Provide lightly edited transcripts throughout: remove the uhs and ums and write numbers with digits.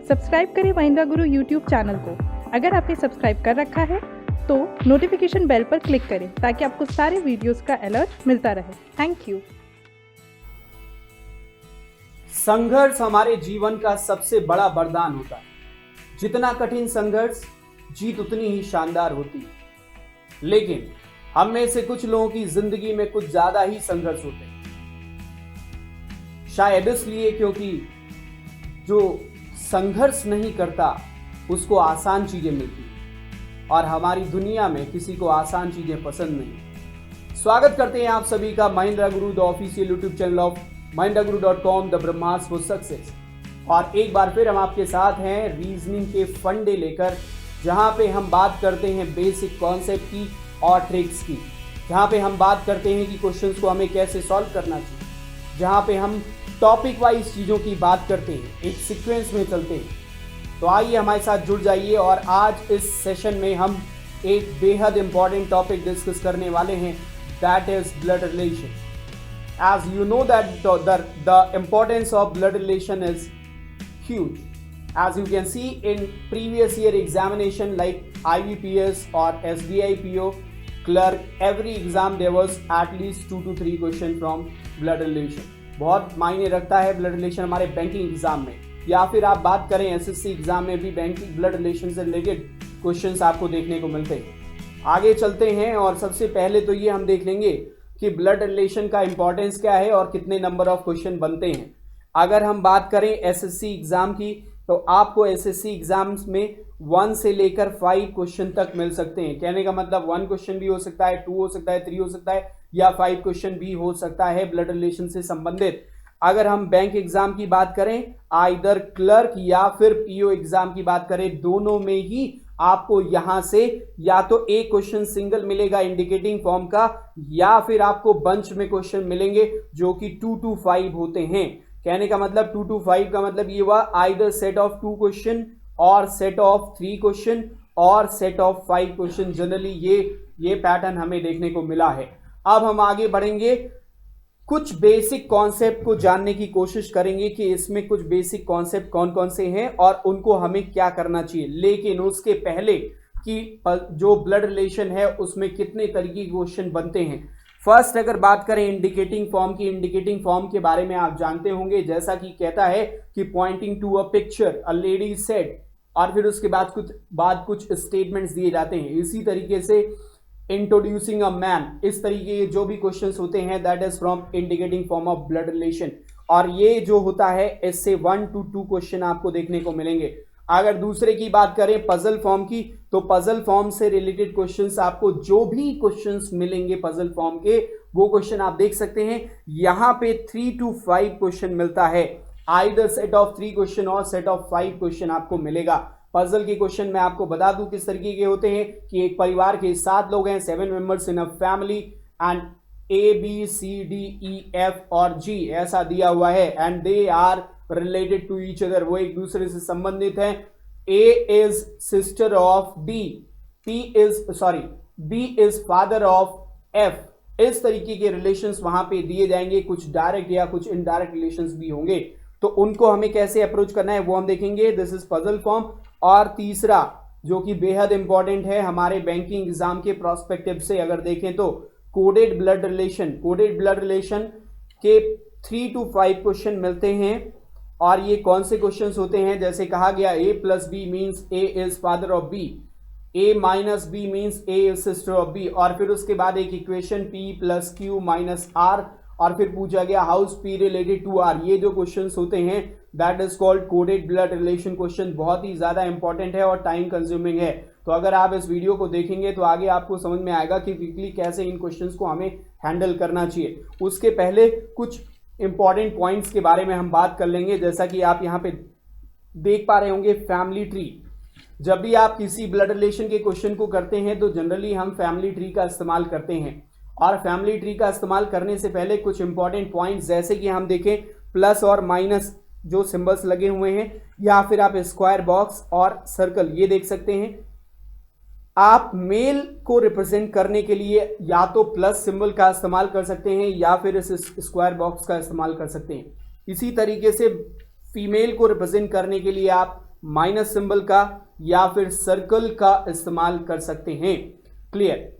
Subscribe करें महिंद्रा गुरु YouTube channel को। अगर आपने सब्सक्राइब कर रखा है तो नोटिफिकेशन बेल पर क्लिक करें ताकि आपको सारे वीडियोस का अलर्ट मिलता रहे। Thank you. संघर्ष हमारे जीवन का सबसे बड़ा वरदान होता है। जितना कठिन संघर्ष, जीत उतनी ही शानदार होती है। लेकिन हम में से कुछ लोगों की जिंदगी में कुछ ज्यादा ही संघर्ष होते हैं। शायद इसलिए क्योंकि जो संघर्ष नहीं करता उसको आसान चीजें मिलती हैं और हमारी दुनिया में किसी को आसान चीजें पसंद नहीं। स्वागत करते हैं आप सभी का महिंद्रा गुरु the official YouTube channel of mahindraguru.com the Brahmastra for success. और एक बार फिर हम आपके साथ हैं रीजनिंग के फंडे लेकर, जहां पे हम बात करते हैं बेसिक कॉन्सेप्ट की और ट्रिक्स की, जहां पे हम बात करते हैं कि क्वेश्चंस को हमें कैसे सॉल्व करना चाहिए, जहां पे हम टॉपिक वाइज चीज़ों की बात करते हैं, एक सीक्वेंस में चलते हैं। तो आइए हमारे साथ जुड़ जाइए और आज इस सेशन में हम एक बेहद इंपॉर्टेंट टॉपिक डिस्कस करने वाले हैं, that is blood relation. As you know that the importance of blood relation is huge. As you can see in previous year examination like IBPS or SBI PO clerk, every exam there was at least 2 to 3 question from blood relation. बहुत मायने रखता है blood relation हमारे banking exam में, या फिर आप बात करें एसएससी एग्जाम में भी बैंकिंग ब्लड रिलेशन से रिलेटेड क्वेश्चंस आपको देखने को मिलते हैं। आगे चलते हैं और सबसे पहले तो ये हम देख लेंगे कि ब्लड रिलेशन का इंपॉर्टेंस क्या है और कितने नंबर ऑफ क्वेश्चन बनते हैं। अगर हम बात करें एसएससी एग्जाम की तो आपको एसएससी एग्जाम्स में 1 से लेकर 5 क्वेश्चन तक मिल सकते हैं। कहने का मतलब 1 क्वेश्चन भी हो सकता है, 2 हो सकता है, 3 हो सकता है या 5 क्वेश्चन भी हो सकता है ब्लड रिलेशन से संबंधित। अगर हम बैंक एग्जाम की बात करें, आइदर क्लर्क या फिर पीओ एग्जाम की बात करें, दोनों में ही आपको यहां से या तो एक क्वेश्चन सिंगल मिलेगा इंडिकेटिंग फॉर्म का, या फिर आपको बंच में क्वेश्चन मिलेंगे जो कि 2 to 5 होते हैं। कहने का मतलब 2 to 5 का मतलब ये हुआ आइदर सेट ऑफ 2 क्वेश्चन और सेट ऑफ 3 क्वेश्चन और सेट ऑफ 5 क्वेश्चन। जनरली ये पैटर्न हमें देखने को मिला है। अब हम आगे बढ़ेंगे, कुछ बेसिक कॉन्सेप्ट को जानने की कोशिश करेंगे कि इसमें कुछ बेसिक कॉन्सेप्ट कौन कौन से हैं और उनको हमें क्या करना चाहिए। लेकिन उसके पहले कि जो ब्लड रिलेशन है उसमें कितने तरीके के क्वेश्चन बनते हैं। फर्स्ट अगर बात करें इंडिकेटिंग फॉर्म की, इंडिकेटिंग फॉर्म के बारे में आप जानते होंगे, जैसा कि कहता है कि pointing to a picture a lady said, और फिर उसके बाद कुछ स्टेटमेंट्स दिए जाते हैं। इसी तरीके से इंट्रोड्यूसिंग अ मैन, इस तरीके के जो भी क्वेश्चंस होते हैं that is from indicating form of blood relation. और ये जो होता है इससे 1 to 2 क्वेश्चन आपको देखने को मिलेंगे। अगर दूसरे की बात करें पजल फॉर्म की, तो पजल फॉर्म से रिलेटेड क्वेश्चंस आपको जो भी क्वेश्चंस मिलेंगे पजल फॉर्म के, वो क्वेश्चन आप देख सकते हैं। यहां पे 3 to 5 क्वेश्चन मिलता है, आइदर सेट ऑफ 3 क्वेश्चन और सेट ऑफ 5 क्वेश्चन आपको मिलेगा। पजल के क्वेश्चन मैं आपको बता दूं किस तरीके के होते हैं कि एक परिवार के 7 लोग हैं, 7 members in a family, and ABCDEF और G ऐसा दिया हुआ है, and they are related to each other, वो एक दूसरे से संबंधित हैं। A is sister of B, B is father of F। इस तरीके के रिलेशंस वहां पे दिए जाएंगे, कुछ डायरेक्ट या कुछ इनडायरेक्ट रिलेशंस भी होंगे, तो उनको हमें कैसे अप्रोच करना है वो हम देखेंगे। This is puzzle form. और तीसरा जो कि बेहद इंपॉर्टेंट है हमारे बैंकिंग एग्जाम के प्रोस्पेक्टिव से अगर देखें तो coded blood relation. Coded blood relation के 3 to 5 क्वेश्चन मिलते हैं, और ये कौन से क्वेश्चंस होते हैं, जैसे कहा गया A plus B means A is father of B, A minus B means A is sister of B, और फिर उसके बाद एक equation P plus Q minus R, और फिर पूछा गया how's P related to R। ये जो क्वेश्चंस होते हैं that is called coded blood relation question. बहुत ही ज्यादा इंपॉर्टेंट है और टाइम कंज्यूमिंग है, तो अगर आप इस वीडियो को देखेंगे तो आगे आपको समझ में आएगा कि क्विकली कैसे इन क्वेश्चंस को हमें हैंडल करना चाहिए। उसके पहले कुछ इंपॉर्टेंट पॉइंट्स के बारे में हम बात कर लेंगे। जैसा कि आप यहाँ पे देख पा रहे होंगे फैमिली ट्री। जब भी आप किसी ब्लड रिलेशन के क्वेश्चन को करते हैं तो जनरली हम फैमिली ट्री का इस्तेमाल करते हैं, और फैमिली ट्री का इस्तेमाल करने से पहले कुछ इंपॉर्टेंट पॉइंट्स जैसे कि हम देखें प्लस और माइनस जो सिंबल्स लगे हुए हैं, या फिर आप स्क्वायर बॉक्स और सर्कल ये देख सकते हैं। आप मेल को रिप्रेजेंट करने के लिए या तो प्लस सिंबल का इस्तेमाल कर सकते हैं या फिर इस स्क्वायर बॉक्स का इस्तेमाल कर सकते हैं। इसी तरीके से फीमेल को रिप्रेजेंट करने के लिए आप माइनस सिंबल का या फिर सर्कल का इस्तेमाल कर सकते हैं। क्लियर।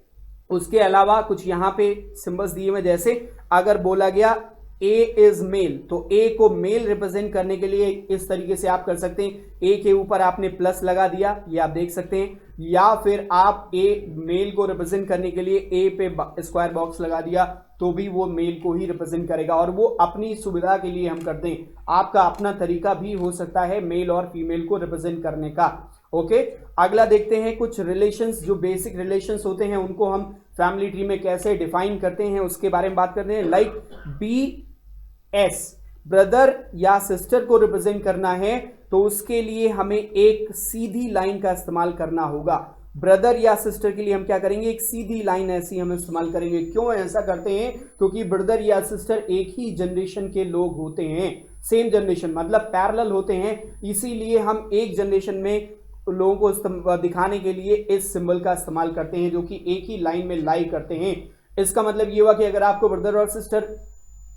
उसके अलावा कुछ यहां पे सिंबल्स दिए हुए, जैसे अगर बोला गया ए इज मेल, तो ए को मेल रिप्रेजेंट करने के लिए इस तरीके से आप कर सकते हैं। ए के ऊपर आपने प्लस लगा दिया, ये आप देख सकते हैं, या फिर आप ए मेल को रिप्रेजेंट करने के लिए ए पे स्क्वायर बॉक्स लगा दिया, तो भी वो मेल को ही रिप्रेजेंट करेगा। और वो अपनी सुविधा के लिए हम करते हैं, आपका अपना तरीका भी हो सकता है मेल और फीमेल को रिप्रेजेंट करने का। ओके, अगला देखते हैं कुछ रिलेशंस, जो बेसिक रिलेशंस होते हैं उनको हम फैमिली ट्री में कैसे डिफाइन करते हैं उसके बारे में बात करते हैं। लाइक BS, ब्रदर या सिस्टर को रिप्रेजेंट करना है तो उसके लिए हमें एक सीधी लाइन का इस्तेमाल करना होगा। ब्रदर या सिस्टर के लिए हम क्या करेंगे, एक सीधी लाइन ऐसी हम इस्तेमाल करेंगे। क्यों ऐसा करते हैं, क्योंकि ब्रदर या सिस्टर एक ही जनरेशन के लोग होते हैं, सेम जनरेशन मतलब पैरेलल होते हैं, इसीलिए हम एक जनरेशन में लोगों को दिखाने के लिए इस सिंबल का इस्तेमाल करते हैं, जो कि एक ही लाइन में लाई करते हैं। इसका मतलब ये हुआ कि अगर आपको ब्रदर और सिस्टर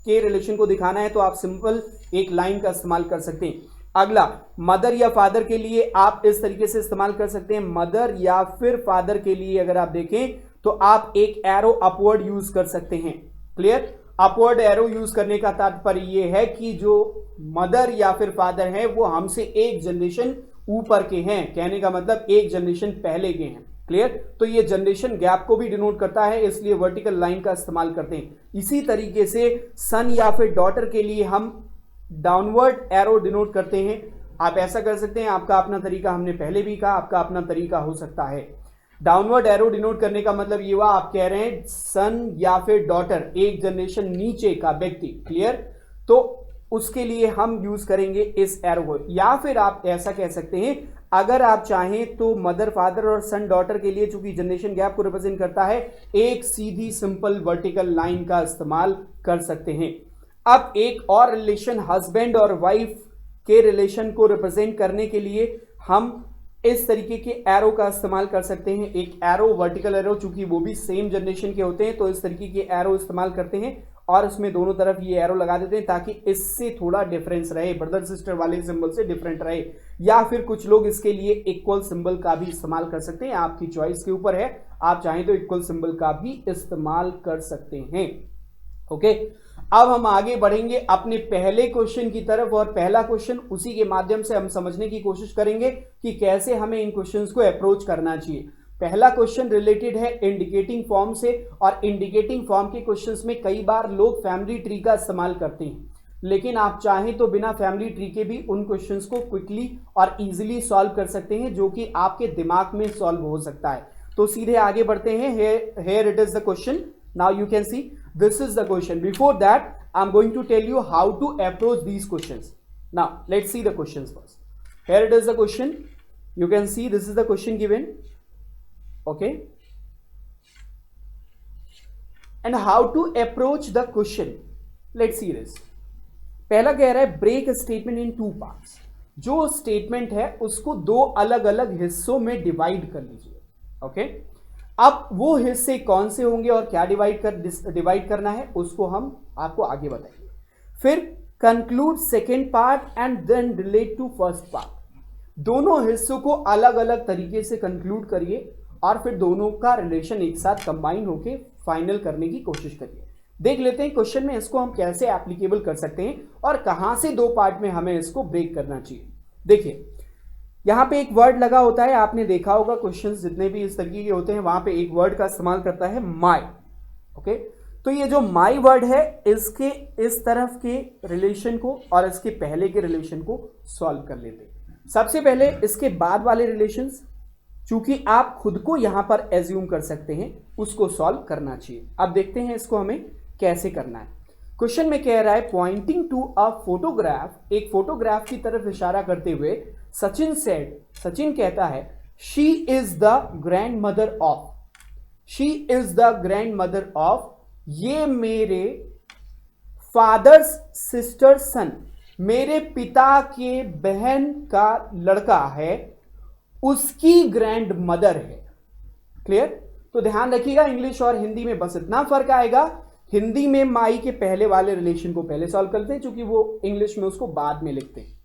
के रिलेशन को दिखाना है तो आप सिंपल एक लाइन का इस्तेमाल कर सकते हैं। अगला, मदर या फादर के लिए आप इस तरीके से इस्तेमाल कर सकते हैं। मदर या फिर फादर के लिए अगर आप देखें तो आप एक एरो अपवर्ड यूज कर सकते हैं। क्लियर। अपवर्ड एरो यूज करने का तात्पर्य यह है कि जो मदर या फिर फादर है वो हमसे एक जनरेशन ऊपर के हैं, कहने का मतलब एक जनरेशन पहले के हैं। क्लियर। तो ये जनरेशन गैप को भी डिनोट करता है, इसलिए वर्टिकल लाइन का इस्तेमाल करते हैं। इसी तरीके से सन या फिर डॉटर के लिए हम डाउनवर्ड एरो डिनोट करते हैं। आप ऐसा कर सकते हैं, आपका अपना तरीका, हमने पहले भी कहा आपका अपना तरीका हो सकता है। डाउनवर्ड एरो डिनोट करने का मतलब ये हुआ, आप कह रहे हैं सन या फिर डॉटर एक जनरेशन नीचे का व्यक्ति। क्लियर। तो उसके लिए हम यूज करेंगे इस एरो को, या फिर आप ऐसा कह सकते हैं अगर आप चाहें तो मदर फादर और सन डॉटर के लिए, चूंकि जनरेशन गैप को रिप्रेजेंट करता है, एक सीधी सिंपल वर्टिकल लाइन का इस्तेमाल कर सकते हैं। अब एक और रिलेशन हस्बैंड और वाइफ के रिलेशन को रिप्रेजेंट करने के लिए हम इस तरीके के एरो का इस्तेमाल कर सकते हैं। एक एरो, वर्टिकल एरो, चूंकि वो भी सेम जनरेशन के होते हैं तो इस तरीके के एरो इस्तेमाल करते हैं और उसमें दोनों तरफ ये एरो लगा देते हैं ताकि इससे थोड़ा डिफरेंस रहे, ब्रदर सिस्टर वाले सिंबल से डिफरेंट रहे। या फिर कुछ लोग इसके लिए इक्वल सिंबल का भी इस्तेमाल कर सकते हैं, आपकी चॉइस के ऊपर है, आप चाहें तो इक्वल सिंबल का भी इस्तेमाल कर सकते हैं। ओके, अब हम आगे बढ़ेंगे अपने पहले क्वेश्चन की तरफ, और पहला क्वेश्चन उसी के माध्यम से हम समझने की कोशिश करेंगे कि कैसे हमें इन क्वेश्चंस को अप्रोच करना चाहिए। पहला क्वेश्चन रिलेटेड है इंडिकेटिंग फॉर्म से, और इंडिकेटिंग फॉर्म के क्वेश्चंस में कई बार लोग फैमिली ट्री का इस्तेमाल करते हैं, लेकिन आप चाहें तो बिना फैमिली ट्री के भी उन क्वेश्चंस को क्विकली और इजीली सॉल्व कर सकते हैं, जो कि आपके दिमाग में सॉल्व हो सकता है। तो सीधे आगे बढ़ते हैं। here it is the question. Now you can see this is the question. Before that I'm going to tell you how to approach these questions. Now let's see the questions first. Here it is the question. You can see this is the question given. Okay, and how to approach the question. Let's see this. पहला कह रहा है break statement into parts. जो statement है उसको दो अलग अलग हिस्सों में डिवाइड कर लीजिए। ओके, अब वो हिस्से कौन से होंगे और क्या डिवाइड करना है उसको हम आपको आगे बताएंगे। फिर conclude second part and then relate to first part. दोनों हिस्सों को अलग अलग तरीके से कंक्लूड करिए और फिर दोनों का रिलेशन एक साथ कंबाइन होकर फाइनल करने की कोशिश करिए। देख लेते हैं क्वेश्चन में इसको हम कैसे एप्लीकेबल कर सकते हैं और कहां से दो पार्ट में हमें इसको ब्रेक करना चाहिए। देखिए, यहां पे एक वर्ड लगा होता है, आपने देखा होगा क्वेश्चंस जितने भी इस तरीके के होते हैं वहां पे एक वर्ड का इस्तेमाल करता है माई। ओके, तो ये जो माई वर्ड है इसके इस तरफ के रिलेशन को और इसके पहले के रिलेशन को सॉल्व कर लेते हैं। सबसे पहले इसके बाद वाले रिलेशंस, चूंकि आप खुद को यहां पर एज्यूम कर सकते हैं, उसको सॉल्व करना चाहिए। अब देखते हैं इसको हमें कैसे करना है। क्वेश्चन में कह रहा है पॉइंटिंग टू अ फोटोग्राफ, एक फोटोग्राफ की तरफ इशारा करते हुए सचिन सेड, सचिन कहता है she is the grandmother of, she is the grandmother of, ये मेरे फादर्स सिस्टर सन, मेरे पिता के बहन का लड़का है, उसकी ग्रैंड मदर है। क्लियर? तो ध्यान रखिएगा इंग्लिश और हिंदी में बस इतना फर्क आएगा, हिंदी में माई के पहले वाले रिलेशन को पहले सॉल्व करते हैं, क्योंकि वो इंग्लिश में उसको बाद में लिखते हैं।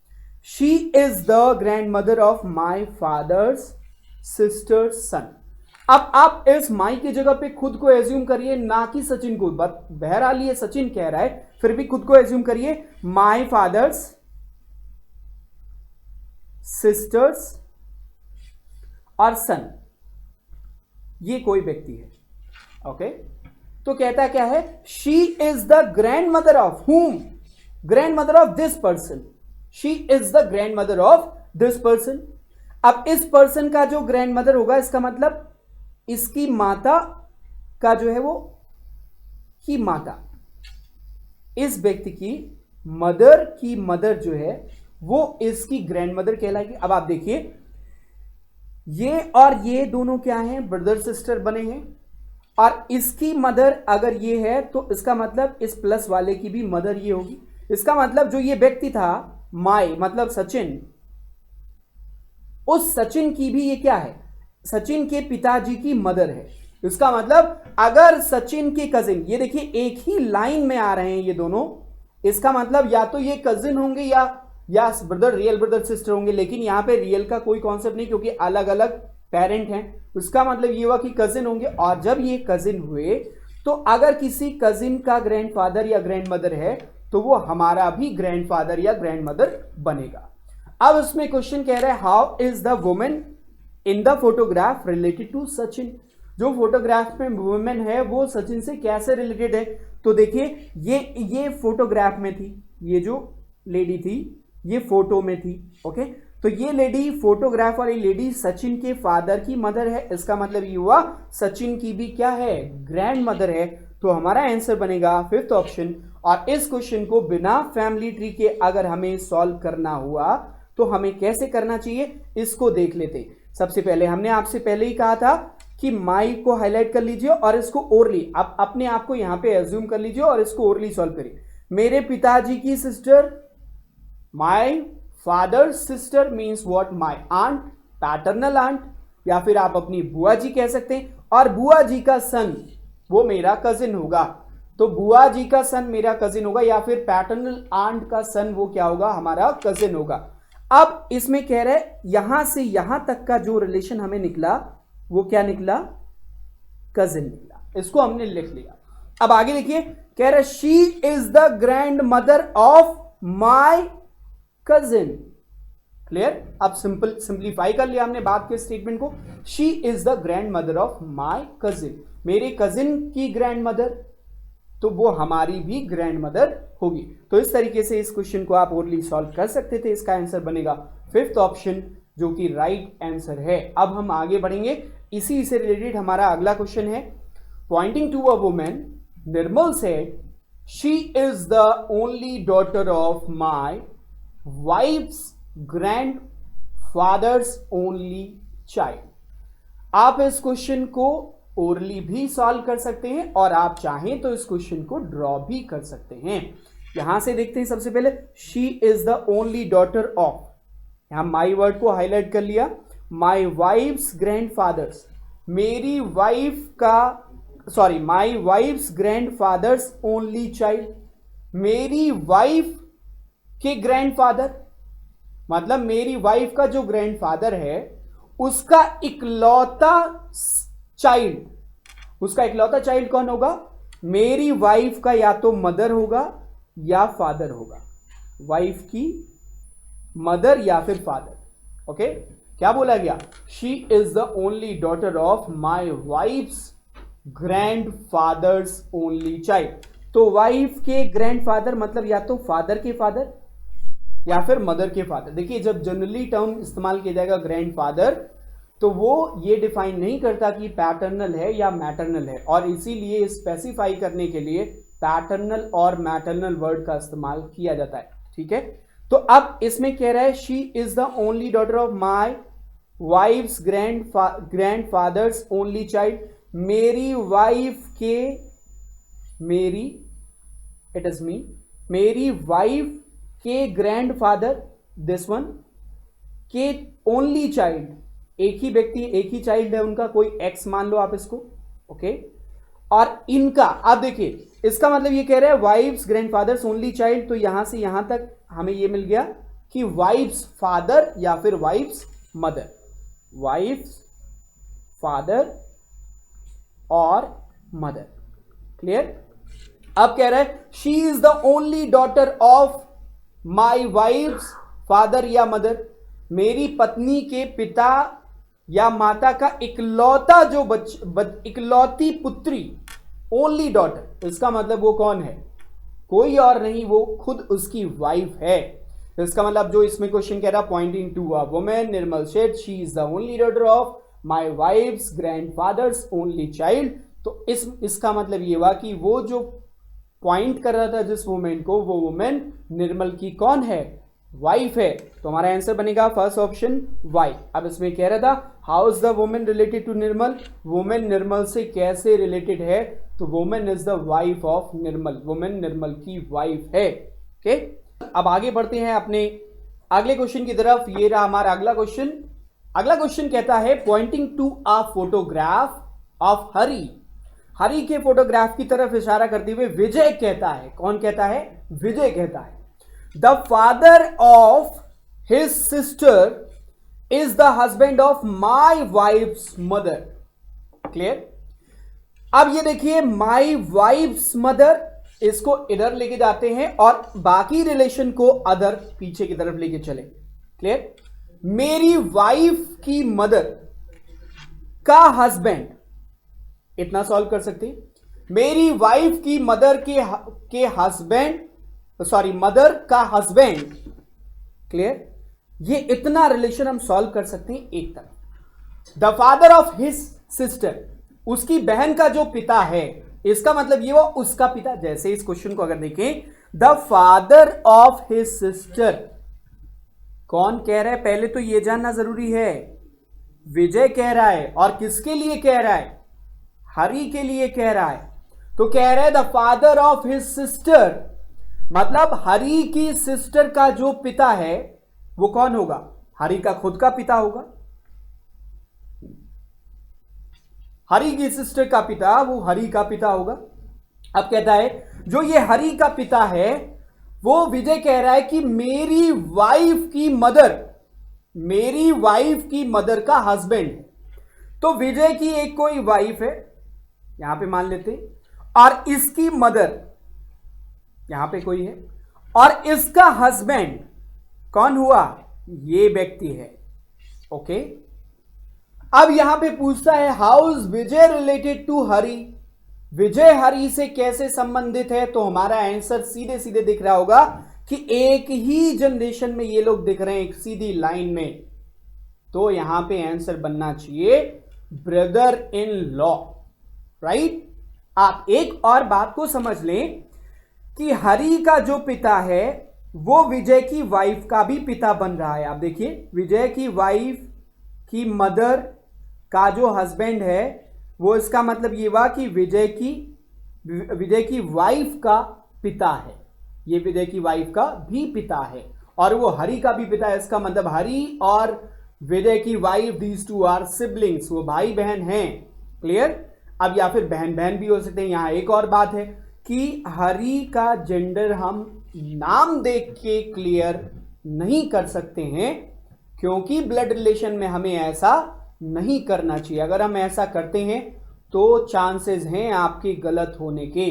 She is the grandmother of my father's sister son. अब आप इस माई की जगह पे खुद को एज्यूम करिए, ना कि सचिन को। बहरहाल ये सचिन कह रहा है, फिर भी खुद को एज्यूम करिए, माई फादर्स सिस्टर्स और सन, ये कोई व्यक्ति है। ओके, तो कहता क्या है, she is the grandmother of हुम, grand mother of this person, she is the grandmother of this person. अब इस पर्सन का जो ग्रैंड मदर होगा, इसका मतलब इसकी माता का जो है वो की माता, इस व्यक्ति की मदर जो है वो इसकी ग्रैंड मदर कहलाएगी। अब आप देखिए, ये और ये दोनों क्या हैं, ब्रदर सिस्टर बने हैं, और इसकी मदर अगर ये है तो इसका मतलब इस प्लस वाले की भी मदर ये होगी। इसका मतलब जो ये व्यक्ति था, माई मतलब सचिन, उस सचिन की भी ये क्या है, सचिन के पिताजी की मदर है। इसका मतलब अगर सचिन के कजिन, ये देखिए एक ही लाइन में आ रहे हैं ये दोनों, इसका मतलब या तो ये कजिन होंगे या ब्रदर, रियल ब्रदर सिस्टर होंगे, लेकिन यहां पे रियल का कोई कॉन्सेप्ट नहीं क्योंकि अलग अलग पेरेंट हैं। उसका मतलब ये हुआ कि कजिन होंगे, और जब ये कजिन हुए तो अगर किसी कजिन का ग्रैंडफादर या ग्रैंड मदर है तो वो हमारा भी ग्रैंडफादर या ग्रैंड मदर बनेगा। अब उसमें क्वेश्चन कह रहा है, how is the women in the photograph related to Sachin. जो फोटोग्राफ में वुमेन है वो सचिन से कैसे रिलेटेड है। तो देखिए ये फोटोग्राफ में थी, ये जो लेडी थी ये फोटो में थी। ओके, तो ये लेडी फोटोग्राफ वाली लेडी सचिन के फादर की मदर है। इसका मतलब ये हुआ सचिन की भी क्या है, ग्रैंड मदर है। तो हमारा आंसर बनेगा फिफ्थ ऑप्शन। और इस क्वेश्चन को बिना फैमिली ट्री के अगर हमें सॉल्व करना हुआ तो हमें कैसे करना चाहिए, इसको देख लेते। सबसे पहले हमने आपसे पहले ही कहा था कि माई को हाईलाइट कर लीजिए और इसको ओरली, आप अपने आप को यहां पे एज्यूम कर लीजिए और इसको ओरली सॉल्व करिए। मेरे पिताजी की sister, my father sister means what, my aunt, paternal aunt, या फिर आप अपनी बुआ जी कह सकते हैं। और बुआ जी का सन वो मेरा कजिन होगा, तो बुआ जी का सन मेरा कजिन होगा, या फिर पैटर्नल आंट का सन वो क्या होगा, हमारा कजिन होगा। अब इसमें कह रहे हैं यहां से यहां तक का जो रिलेशन हमें निकला वो क्या निकला, कजिन निकला। इसको हमने लिख लिया। अब आगे देखिए, कह रहे she is the grandmother of my cousin. Clear. अब सिंप्लीफाई कर लिया हमने बात के स्टेटमेंट को। She is the grandmother of my cousin, मेरे कजिन की ग्रैंड मदर, तो वो हमारी भी ग्रैंड मदर होगी। तो इस तरीके से इस क्वेश्चन को आप ओरली सॉल्व कर सकते थे। इसका आंसर बनेगा फिफ्थ ऑप्शन, जो कि राइट आंसर है। अब हम आगे बढ़ेंगे, इसी से रिलेटेड हमारा अगला क्वेश्चन है। Pointing to a women, Nirmal said she is the only daughter of my wife's grand father's only child. आप इस क्वेश्चन को ओरली भी सॉल्व कर सकते हैं और आप चाहें तो इस क्वेश्चन को ड्रॉ भी कर सकते हैं। यहां से देखते हैं, सबसे पहले she is the only daughter of, यहां माई वर्ड को हाईलाइट कर लिया, माई वाइफ्स ग्रैंड फादर्स, मेरी वाइफ का sorry my wife's grand father's only child, मेरी वाइफ के ग्रैंडफादर, मतलब मेरी वाइफ का जो ग्रैंडफादर है उसका इकलौता चाइल्ड, उसका इकलौता चाइल्ड कौन होगा, मेरी वाइफ का या तो मदर होगा या फादर होगा, वाइफ की मदर या फिर फादर। ओके, क्या बोला गया, she is the only daughter of my wife's grand father's only child. तो वाइफ के ग्रैंडफादर मतलब या तो फादर के फादर या फिर मदर के फादर। देखिए, जब जनरली टर्म इस्तेमाल किया जाएगा ग्रैंडफादर, तो वो ये डिफाइन नहीं करता कि पैटर्नल है या मैटरनल है, और इसीलिए स्पेसिफाई करने के लिए पैटर्नल और मैटरनल वर्ड का इस्तेमाल किया जाता है। ठीक है, तो अब इसमें कह रहा है she is the only daughter of my wife's grand father's only child, मेरी वाइफ के, मेरी इट इज मी, मेरी वाइफ के ग्रैंडफादर, दिस वन के ओनली चाइल्ड, एक ही व्यक्ति एक ही चाइल्ड है उनका, कोई एक्स मान लो आप इसको। ओके, और इनका, आप देखिए इसका मतलब ये कह रहा है वाइफ्स ग्रैंडफादर्स ओनली चाइल्ड, तो यहां से यहां तक हमें ये मिल गया कि वाइफ्स फादर या फिर वाइफ्स मदर, वाइफ्स फादर और मदर। क्लियर? अब कह रहा है she is the only daughter of my wife's father या मदर, मेरी पत्नी के पिता या माता का इकलौता जो इकलौती पुत्री, ओनली डॉटर, इसका मतलब वो कौन है? कोई और नहीं, वो खुद उसकी वाइफ है। इसका मतलब जो इसमें क्वेश्चन कह रहा, pointing to a women, Nirmal said she is the only daughter of my wife's grandfather's only child. तो इसका मतलब ये हुआ कि वो जो पॉइंट कर रहा था जिस वुमेन को, वो वुमेन निर्मल की कौन है? वाइफ है। तो हमारा आंसर बनेगा फर्स्ट ऑप्शन वाई। अब इसमें कह रहा था how is the women related to Nirmal, women Nirmal से कैसे रिलेटेड है? तो women is the wife of Nirmal, women Nirmal की वाइफ है। ओके, अब आगे बढ़ते हैं अपने अगले क्वेश्चन की तरफ। ये रहा हमारा अगला क्वेश्चन। अगला क्वेश्चन कहता है pointing to a photograph of Hari, Hari के फोटोग्राफ की तरफ इशारा करते हुए विजय कहता है, कौन कहता है? विजय कहता है the father of his sister is the husband of my wife's mother. Clear? अब ये देखिए माई वाइफ्स मदर, इसको इधर लेके जाते हैं और बाकी रिलेशन को अदर पीछे की तरफ लेके चले। क्लियर? मेरी वाइफ की मदर का हस्बैंड, इतना सॉल्व कर सकते हैं। मेरी वाइफ की मदर के हस्बैंड, सॉरी मदर का हस्बैंड। क्लियर? ये इतना रिलेशन हम सॉल्व कर सकते हैं एक तरफ। The father of his sister, उसकी बहन का जो पिता है, इसका मतलब ये वो उसका पिता। जैसे इस क्वेश्चन को अगर देखें, the father of his sister, कौन कह रहा है? पहले तो ये जानना जरूरी है। विजय कह रहा है, और किसके लिए कह रहा है? हरि के लिए कह रहा है। तो कह रहा है the father of his sister, मतलब हरि की सिस्टर का जो पिता है वो कौन होगा? हरि का खुद का पिता होगा। हरि की सिस्टर का पिता वो हरि का पिता होगा। अब कहता है जो ये हरि का पिता है, वो विजय कह रहा है कि मेरी वाइफ की मदर, मेरी वाइफ की मदर का हस्बैंड है। तो विजय की एक कोई वाइफ है, यहां पे मान लेते हैं, और इसकी मदर यहां पे कोई है, और इसका हस्बैंड कौन हुआ? ये व्यक्ति है। ओके, अब यहां पे पूछता है how is Vijay related to Hari, Vijay Hari से कैसे संबंधित है? तो हमारा आंसर सीधे सीधे दिख रहा होगा कि एक ही जनरेशन में ये लोग दिख रहे हैं, एक सीधी लाइन में। तो यहां पे आंसर बनना चाहिए ब्रदर इन लॉ। राइट? आप एक और बात को समझ लें कि हरि का जो पिता है वो विजय की वाइफ का भी पिता बन रहा है। आप देखिए, विजय की वाइफ की मदर का जो हस्बैंड है वो, इसका मतलब ये हुआ कि विजय की वाइफ का पिता है। ये विजय की वाइफ का भी पिता है और वो हरि का भी पिता है। इसका मतलब हरि और विजय की wife, these two are siblings, वो भाई बहन हैं। क्लियर? अब या फिर बहन बहन भी हो सकते हैं। यहां एक और बात है कि हरि का जेंडर हम नाम देख के क्लियर नहीं कर सकते हैं, क्योंकि ब्लड रिलेशन में हमें ऐसा नहीं करना चाहिए। अगर हम ऐसा करते हैं तो चांसेस हैं आपके गलत होने के।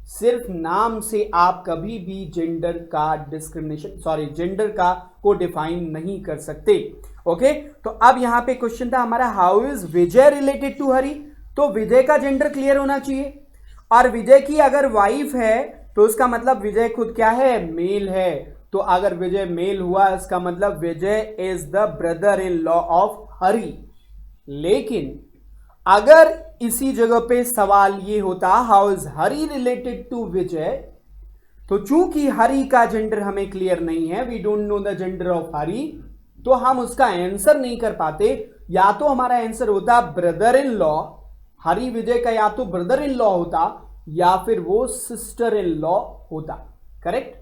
सिर्फ नाम से आप कभी भी जेंडर का जेंडर का को डिफाइन नहीं कर सकते। ओके, तो अब यहां पे क्वेश्चन था हमारा how is Vijay related to Hari. तो विजय का जेंडर क्लियर होना चाहिए, और विजय की अगर वाइफ है तो उसका मतलब विजय खुद क्या है? मेल है। तो अगर विजय मेल हुआ, इसका मतलब Vijay is the brother in law of Hari. लेकिन अगर इसी जगह पे सवाल ये होता how is Hari related to Vijay, तो चूंकि हरि का जेंडर हमें क्लियर नहीं है, we don't know the gender of Hari, तो हम उसका आंसर नहीं कर पाते। या तो हमारा आंसर होता ब्रदर इन लॉ, हरि विजय का या तो ब्रदर इन लॉ होता या फिर वो सिस्टर इन लॉ होता। करेक्ट?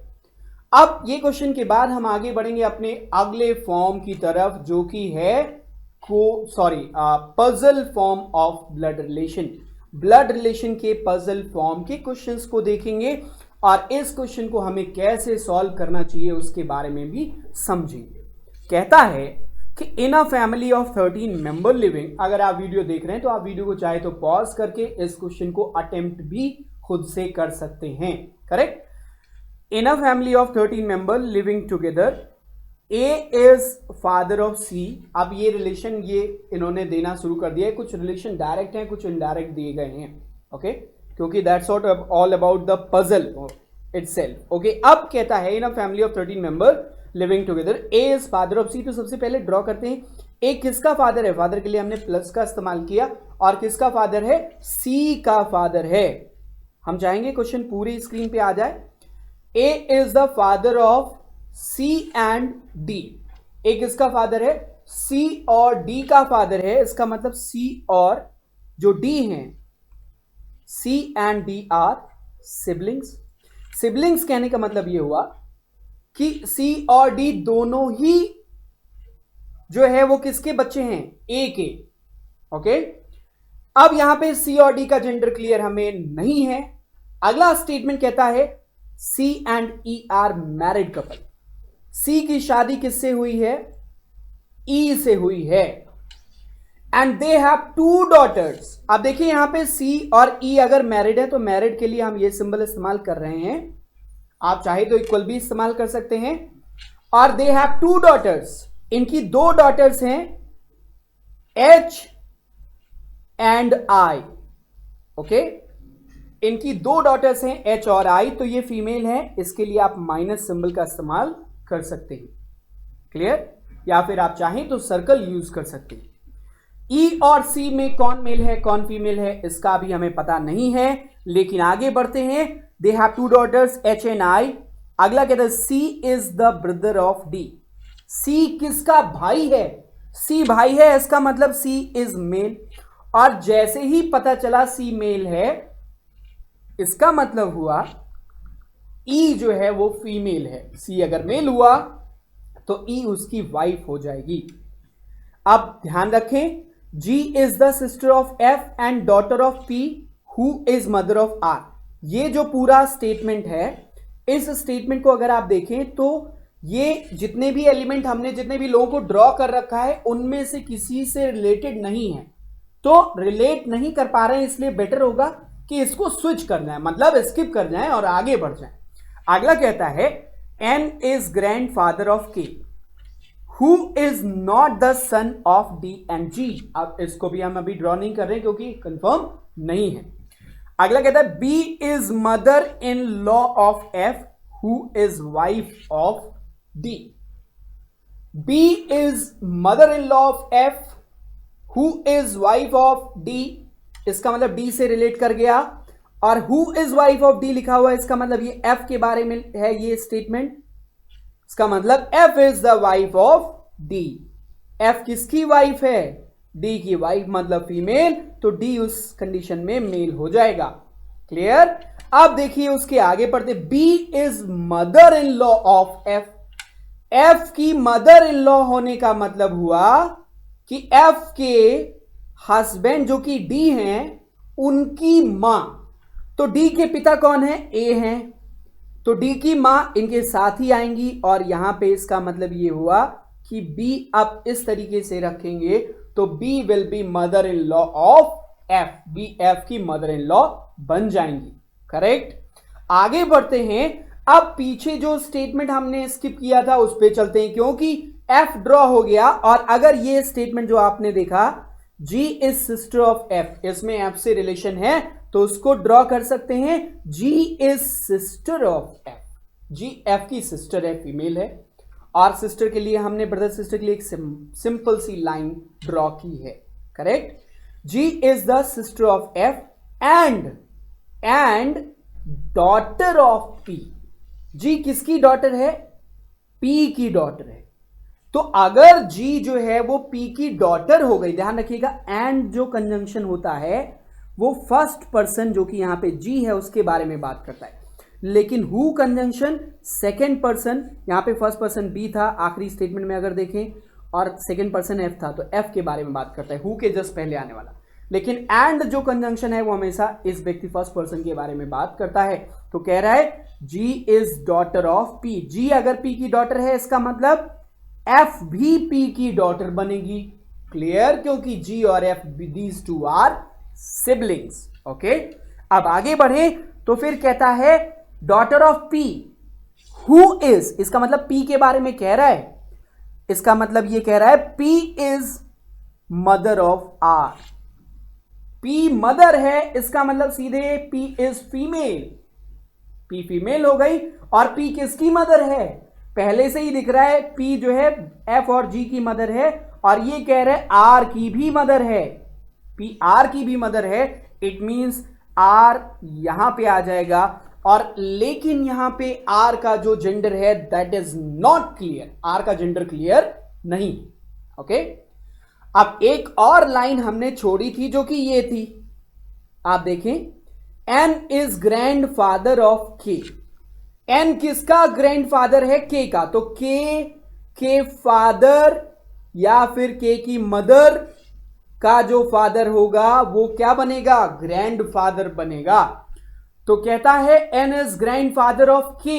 अब ये क्वेश्चन के बाद हम आगे बढ़ेंगे अपने अगले फॉर्म की तरफ, जो कि है puzzle form of blood relation. Blood relation के पजल फॉर्म के क्वेश्चंस को देखेंगे और इस क्वेश्चन को हमें कैसे सॉल्व करना चाहिए उसके बारे में भी समझेंगे। कहता है कि in a family of 13 member living, अगर आप वीडियो देख रहे हैं तो आप वीडियो को चाहे तो पॉज करके इस क्वेश्चन को अटेम्प्ट भी खुद से कर सकते हैं। Correct. In a family of 13 member living together, A is father of C. अब ये रिलेशन ये इन्होंने देना शुरू कर दिया है, कुछ रिलेशन डायरेक्ट हैं, कुछ इनडायरेक्ट दिए गए हैं। ओके, क्योंकि that's what all about the puzzle itself. Okay, अब कहता है in a family of 13 member living together, A is father of C. तो सबसे पहले ड्रॉ करते हैं, ए किसका फादर है? फादर के लिए हमने प्लस का इस्तेमाल किया, और किसका फादर है? सी का फादर है। हम चाहेंगे क्वेश्चन पूरी स्क्रीन पे आ जाए। A is the father of C and D. A किसका फादर है? सी और डी का फादर है। इसका मतलब सी और जो डी हैं, C and D are siblings. Siblings कहने का मतलब यह हुआ कि सी और डी दोनों ही जो है वो किसके बच्चे हैं? ए के। ओके, अब यहां पे सी और डी का जेंडर क्लियर हमें नहीं है। अगला स्टेटमेंट कहता है C and E are married couple. C की शादी किससे हुई है? ई से हुई है। And they have 2 daughters. अब देखिए यहां पे सी और ई अगर मैरिड है तो मैरिड के लिए हम ये सिंबल इस्तेमाल कर रहे हैं, आप चाहे तो इक्वल भी इस्तेमाल कर सकते हैं। और दे हैव 2 डॉटर्स, इनकी 2 डॉटर्स हैं, एच एंड आई। ओके, इनकी 2 डॉटर्स हैं, एच और आई, तो ये फीमेल है, इसके लिए आप माइनस सिंबल का इस्तेमाल कर सकते हैं। क्लियर? या फिर आप चाहें तो सर्कल यूज कर सकते हैं। ई और सी में कौन मेल है कौन फीमेल है इसका भी हमें पता नहीं है, लेकिन आगे बढ़ते हैं। They have 2 daughters, H and I. अगला कहता है C is the brother of D. C किसका भाई है? सी भाई है, इसका मतलब सी इज मेल। और जैसे ही पता चला सी मेल है, इसका मतलब हुआ ई जो है वो फीमेल है। सी अगर मेल हुआ तो ई उसकी वाइफ हो जाएगी। अब ध्यान रखें, G is the sister of F and daughter of P who is mother of R. ये जो पूरा स्टेटमेंट है, इस स्टेटमेंट को अगर आप देखें तो ये जितने भी एलिमेंट हमने जितने भी लोगों को ड्रॉ कर रखा है उनमें से किसी से रिलेटेड नहीं है। तो रिलेट नहीं कर पा रहे हैं, इसलिए बेटर होगा कि इसको स्विच करना है, मतलब स्किप कर जाए और आगे बढ़ जाए। अगला कहता है N is grandfather of K who is not the son of D and G. अब इसको भी हम अभी ड्रॉ नहीं कर रहे हैं क्योंकि कंफर्म नहीं है। अगला कहता है B is mother in law of F who is wife of D. B is mother in law of F who is wife of D, इसका मतलब डी से रिलेट कर गया। और who is wife of D लिखा हुआ है, इसका मतलब ये एफ के बारे में है ये स्टेटमेंट। इसका मतलब F is the wife of D. F किसकी वाइफ है? डी की वाइफ, मतलब फीमेल, तो डी उस कंडीशन में मेल हो जाएगा। क्लियर? अब देखिए उसके आगे पढ़ते, B is mother in law of F. F की मदर इन लॉ होने का मतलब हुआ कि एफ के हस्बैंड जो कि डी हैं उनकी मां। तो डी के पिता कौन है? ए हैं, तो डी की मां इनके साथ ही आएंगी। और यहां पे इसका मतलब ये हुआ कि बी अब इस तरीके से रखेंगे तो B will be mother in law of F. B F की मदर इन लॉ बन जाएंगी। करेक्ट? आगे बढ़ते हैं। अब पीछे जो स्टेटमेंट हमने स्किप किया था उस पर चलते हैं, क्योंकि एफ ड्रॉ हो गया। और अगर ये स्टेटमेंट जो आपने देखा G is sister of F, इसमें एफ से रिलेशन है तो उसको ड्रॉ कर सकते हैं। G is sister of F. G F की सिस्टर है, फीमेल है। और सिस्टर के लिए हमने ब्रदर सिस्टर के लिए एक सिंपल सी लाइन ड्रॉ की है। Correct? G is the sister of F and daughter of P. G किसकी डॉटर है? पी की डॉटर है। तो अगर जी जो है वो पी की डॉटर हो गई, ध्यान रखिएगा एंड जो कंजंक्शन होता है वो फर्स्ट पर्सन जो कि यहां पे जी है उसके बारे में बात करता है, लेकिन हु कंजंक्शन सेकेंड पर्सन, यहां पे फर्स्ट पर्सन बी था आखिरी स्टेटमेंट में अगर देखें, और सेकेंड पर्सन एफ था, तो एफ के बारे में बात करता है, हु के जस्ट पहले आने वाला। लेकिन एंड जो कंजंक्शन है वो हमेशा इस व्यक्ति फर्स्ट पर्सन के बारे में बात करता है। तो कह रहा है G is daughter of P। G अगर P की डॉटर है इसका मतलब F भी P की डॉटर बनेगी। क्लियर? क्योंकि G और F these two are siblings. Okay, अब आगे बढ़े तो फिर कहता है daughter of P who is, इसका मतलब P के बारे में कह रहा है, इसका मतलब ये कह रहा है P is mother of R। P mother है, इसका मतलब सीधे P is female. P female हो गई और P किसकी मदर है? पहले से ही दिख रहा है P जो है F और G की मदर है, और ये कह रहे हैं R की भी मदर है। P R की भी मदर है, इट मींस R यहां पे आ जाएगा। और लेकिन यहां पे R का जो जेंडर है that is not clear, R का जेंडर क्लियर नहीं। ओके, अब एक और लाइन हमने छोड़ी थी जो कि ये थी, आप देखें, N is grandfather of K। N किसका ग्रैंड फादर है? K का। तो K फादर या फिर K की मदर का जो फादर होगा वो क्या बनेगा? ग्रैंड फादर बनेगा। तो कहता है N is grandfather of K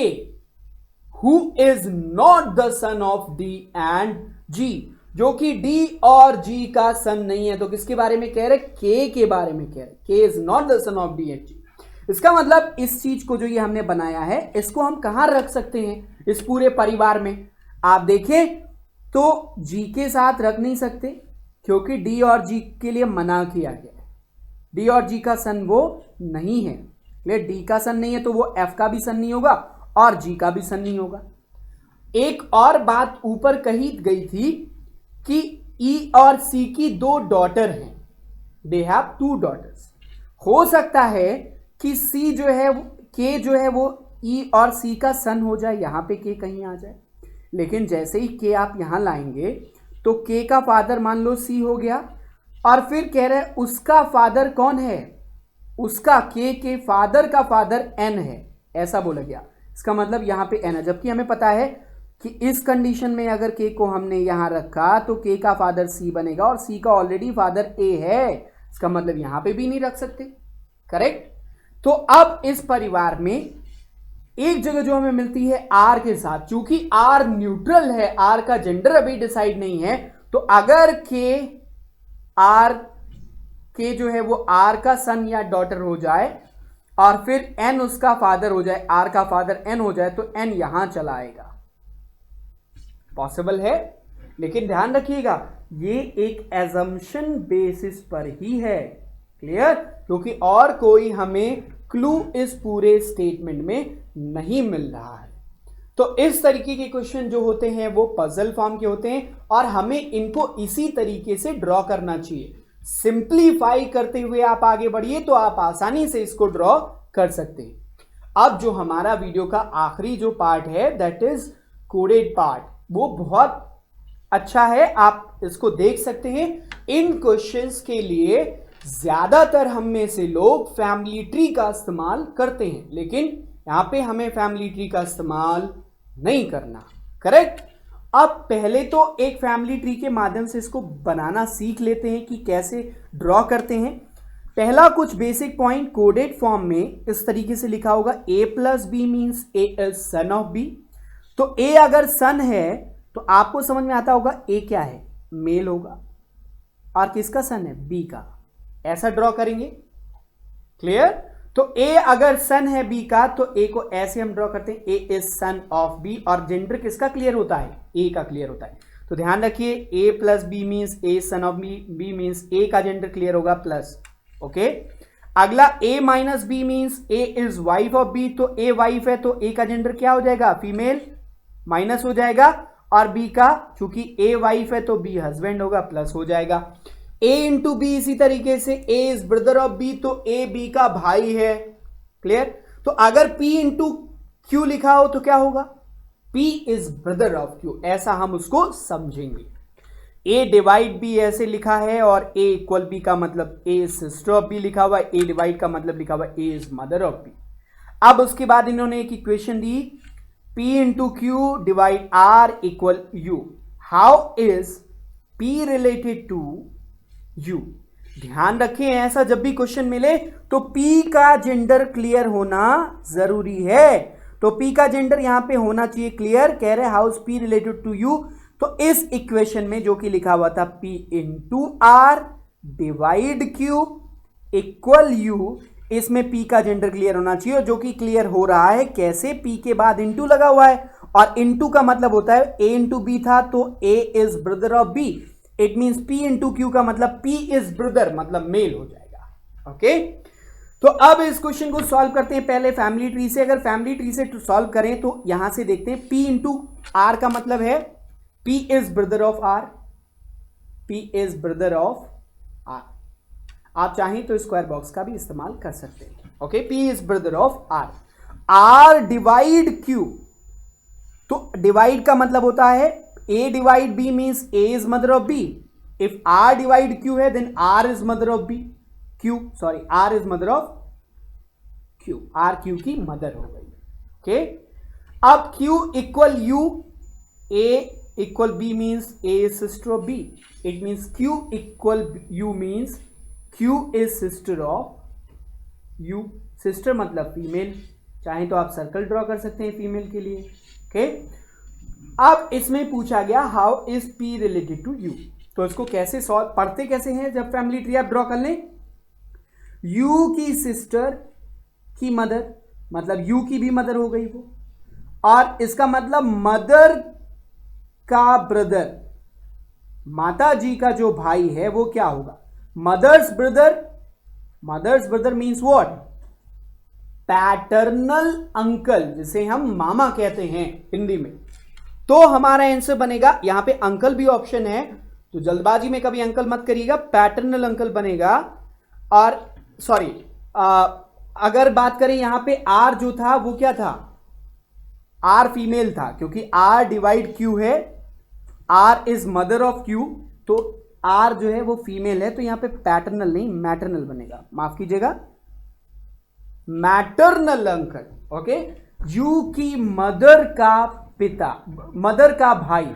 who is not the son of D and G, जो कि D और G का सन नहीं है। तो किसके बारे में कह रहे? K के बारे में कह रहे। K is not the son of D and G। इसका मतलब इस चीज को जो ये हमने बनाया है इसको हम कहां रख सकते हैं इस पूरे परिवार में? आप देखें तो G के साथ रख नहीं सकते क्योंकि D और G के लिए मना किया गया है। D और G का सन वो नहीं है। D का सन नहीं है तो वो F का भी सन नहीं होगा और G का भी सन नहीं होगा। एक और बात ऊपर कही गई थी कि E और C की दो डॉटर हैं, दे हैव टू डॉटर्स। हो सकता है कि C जो है K जो है वो E और C का सन हो जाए, यहां पे K कहीं आ जाए। लेकिन जैसे ही K आप यहां लाएंगे तो K का फादर मान लो C हो गया, और फिर कह रहे हैं उसका फादर कौन है? उसका K के फादर का फादर N है, ऐसा बोला गया। इसका मतलब यहां पे N है, जबकि हमें पता है कि इस कंडीशन में अगर K को हमने यहां रखा तो K का फादर C बनेगा और C का ऑलरेडी फादर A है। इसका मतलब यहां पे भी नहीं रख सकते। करेक्ट? तो अब इस परिवार में एक जगह जो हमें मिलती है R के साथ, चूंकि R न्यूट्रल है, R का जेंडर अभी डिसाइड नहीं है, तो अगर K जो है वो R का सन या डॉटर हो जाए और फिर N उसका फादर हो जाए, R का फादर N हो जाए, तो N यहां चला आएगा। पॉसिबल है, लेकिन ध्यान रखिएगा ये एक एजम्पशन बेसिस पर ही है। क्लियर? क्योंकि और कोई हमें क्लू इस पूरे स्टेटमेंट में नहीं मिल रहा है। तो इस तरीके के क्वेश्चन जो होते हैं वो पजल फॉर्म के होते हैं और हमें इनको इसी तरीके से ड्रॉ करना चाहिए। सिंप्लीफाई करते हुए आप आगे बढ़िए तो आप आसानी से इसको ड्रॉ कर सकते हैं। अब जो हमारा वीडियो का आखिरी जो पार्ट है दैट इज कोडेड पार्ट, वो बहुत अच्छा है, आप इसको देख सकते हैं। इन क्वेश्चंस के लिए ज्यादातर हम में से लोग फैमिली ट्री का इस्तेमाल करते हैं, लेकिन यहां पे हमें फैमिली ट्री का इस्तेमाल नहीं करना। करेक्ट? अब पहले तो एक फैमिली ट्री के माध्यम से इसको बनाना सीख लेते हैं कि कैसे ड्रॉ करते हैं। पहला कुछ बेसिक पॉइंट कोडेड फॉर्म में इस तरीके से लिखा होगा A plus B means A is son of B। तो A अगर सन है तो आपको समझ में आता होगा A क्या है? मेल होगा, और किसका सन है? B का। ऐसा ड्रॉ करेंगे। क्लियर? तो A अगर सन है B का तो A को ऐसे हम ड्रॉ करते हैं, A is son of B, और जेंडर किसका क्लियर होता है? A का क्लियर होता है। तो ध्यान रखिए A plus B means A son of B means A का जेंडर क्लियर होगा प्लस। ओके, अगला A minus B means A is wife of B, तो A वाइफ है तो A का जेंडर क्या हो जाएगा? फीमेल, माइनस हो जाएगा, और B का चूंकि A वाइफ है तो B हस्बैंड होगा, प्लस हो जाएगा। A इंटू बी इसी तरीके से A is brother of B, तो A B का भाई है। क्लियर? तो अगर P इंटू Q लिखा हो तो क्या होगा? P is brother of Q, ऐसा हम उसको समझेंगे। A डिवाइड B ऐसे लिखा है और A इक्वल B का मतलब A is sister of B लिखा हुआ है, A डिवाइड का मतलब लिखा हुआ है A is mother of B। अब उसके बाद इन्होंने एक इक्वेशन दी, P into Q divide R equal U। How is P related to U? ध्यान रखें ऐसा जब भी क्वेश्चन मिले तो P का जेंडर क्लियर होना जरूरी है। तो पी का जेंडर यहां पे होना चाहिए क्लियर। कह रहे how is P related to U, तो इस इक्वेशन में जो कि लिखा हुआ था P into R divide Q equal U, इसमें पी का जेंडर क्लियर होना चाहिए, जो कि क्लियर हो रहा है। कैसे? पी के बाद इंटू लगा हुआ है और इंटू का मतलब होता है ए इंटू बी था तो A is brother of B. It means P into Q का मतलब पी इज ब्रदर, मतलब मेल हो जाएगा। ओके, तो अब इस क्वेश्चन को सॉल्व करते हैं पहले फैमिली ट्री से। अगर फैमिली ट्री से सॉल्व करें तो यहां से देखते हैं पी इंटू आर का मतलब है P is brother of R, P is brother of R. आप चाहें तो स्क्वायर बॉक्स का भी इस्तेमाल कर सकते हैं। Okay, P is brother of R. R divide Q, तो डिवाइड का मतलब होता है A divide B means A is mother of B. If R divide Q है then R is mother of B, Q sorry R is mother of Q, R Q की mother हो गई। Okay, अब Q equal U, A equal B means A is sister of B. It means Q equal you means Q is sister of you. Sister मतलब female, चाहे तो आप circle draw कर सकते हैं फीमेल के लिए। ओके, अब इसमें पूछा गया how is P related to U, तो इसको कैसे सॉल्व पढ़ते कैसे हैं जब फैमिली ट्री आप ड्रॉ कर लें। यू की सिस्टर की मदर, मतलब यू की भी मदर हो गई वो, और इसका मतलब मदर का ब्रदर, माता जी का जो भाई है वो क्या होगा, mother's brother. Mother's brother means what, paternal uncle, जिसे हम मामा कहते हैं हिंदी में। तो हमारा आंसर बनेगा, यहां पे अंकल भी ऑप्शन है तो जल्दबाजी में कभी अंकल मत करिएगा, पैटर्नल अंकल बनेगा। और सॉरी, अगर बात करें यहां पे आर जो था वो क्या था, आर फीमेल था, क्योंकि आर डिवाइड क्यू है, R is mother of Q, तो आर जो है वो फीमेल है, तो यहां पे पैटर्नल नहीं मैटरनल बनेगा, माफ कीजिएगा, मैटरनल अंकल। ओके, यू की मदर का पिता, मदर का भाई,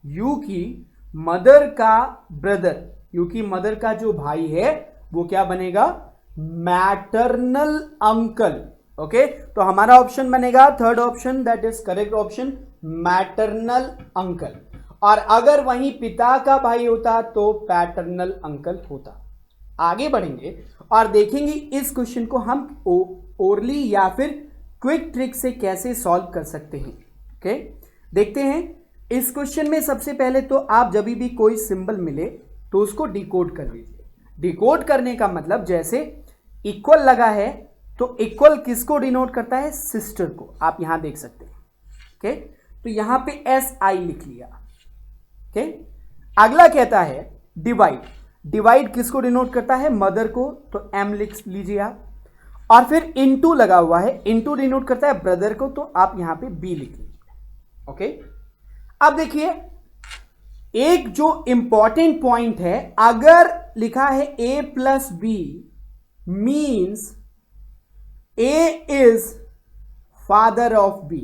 यू की मदर का ब्रदर, यू की मदर का जो भाई है वो क्या बनेगा, मैटरनल अंकल। ओके, तो हमारा ऑप्शन बनेगा third option, that is correct option, maternal uncle. और अगर वहीं पिता का भाई होता तो पैटर्नल अंकल होता। आगे बढ़ेंगे और देखेंगे इस क्वेश्चन को हम ओरली या फिर क्विक ट्रिक से कैसे सॉल्व कर सकते हैं। ओके, देखते हैं इस क्वेश्चन में। सबसे पहले तो आप जब भी कोई सिंबल मिले तो उसको डिकोड कर लीजिए। डिकोड करने का मतलब जैसे इक्वल लगा है तो इक्वल किसको डिनोट करता है, सिस्टर को, आप यहां देख सकते हैं। ओके, तो यहां पे एस आई लिख लिया। ओके, अगला कहता है डिवाइड, डिवाइड किसको डिनोट करता है, मदर को, तो एम लिख लीजिए आप। और फिर इनटू लगा हुआ है, इनटू डिनोट करता है ब्रदर को, तो आप यहां पे बी लिख लीजिए। ओके, अब देखिए एक जो इंपॉर्टेंट पॉइंट है, अगर लिखा है A plus B means A is father of B,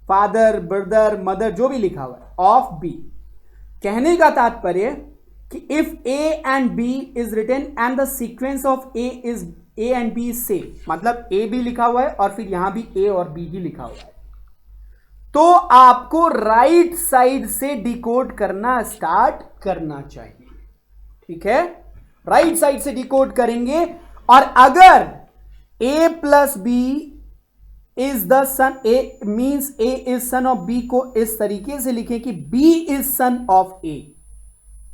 father brother mother जो भी लिखा हुआ है ऑफ बी। कहने का तात्पर्य कि if A and B is written and the sequence of A is A and B is same, मतलब ए भी लिखा हुआ है और फिर यहां भी ए और बी ही लिखा हुआ है, तो आपको राइट साइड से डिकोड करना स्टार्ट करना चाहिए। ठीक है, राइट साइड से डिकोड करेंगे। और अगर A plus B is the son, A means A is son of B को इस तरीके से लिखें कि B is son of A,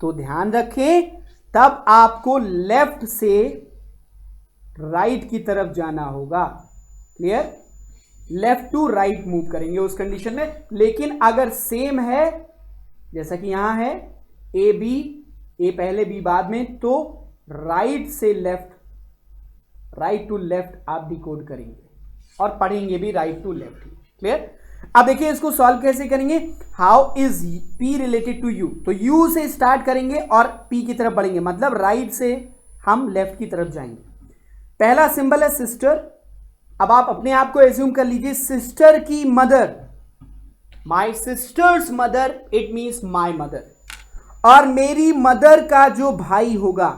तो ध्यान रखें तब आपको लेफ्ट से राइट की तरफ जाना होगा। Clear, left to right move करेंगे उस कंडीशन में। लेकिन अगर सेम है जैसा कि यहां है ए बी, ए पहले बी बाद में, तो राइट से लेफ्ट, राइट टू लेफ्ट आप डिकोड करेंगे और पढ़ेंगे भी राइट टू लेफ्ट। क्लियर, अब देखिए इसको सॉल्व कैसे करेंगे। How is P related to U, तो यू से स्टार्ट करेंगे और पी की तरफ बढ़ेंगे, मतलब राइट से हम लेफ्ट की तरफ जाएंगे। पहला सिंबल है सिस्टर। अब आप अपने आप को एज्यूम कर लीजिए सिस्टर की mother, my sister's mother, it means my mother. और मेरी मदर का जो भाई होगा,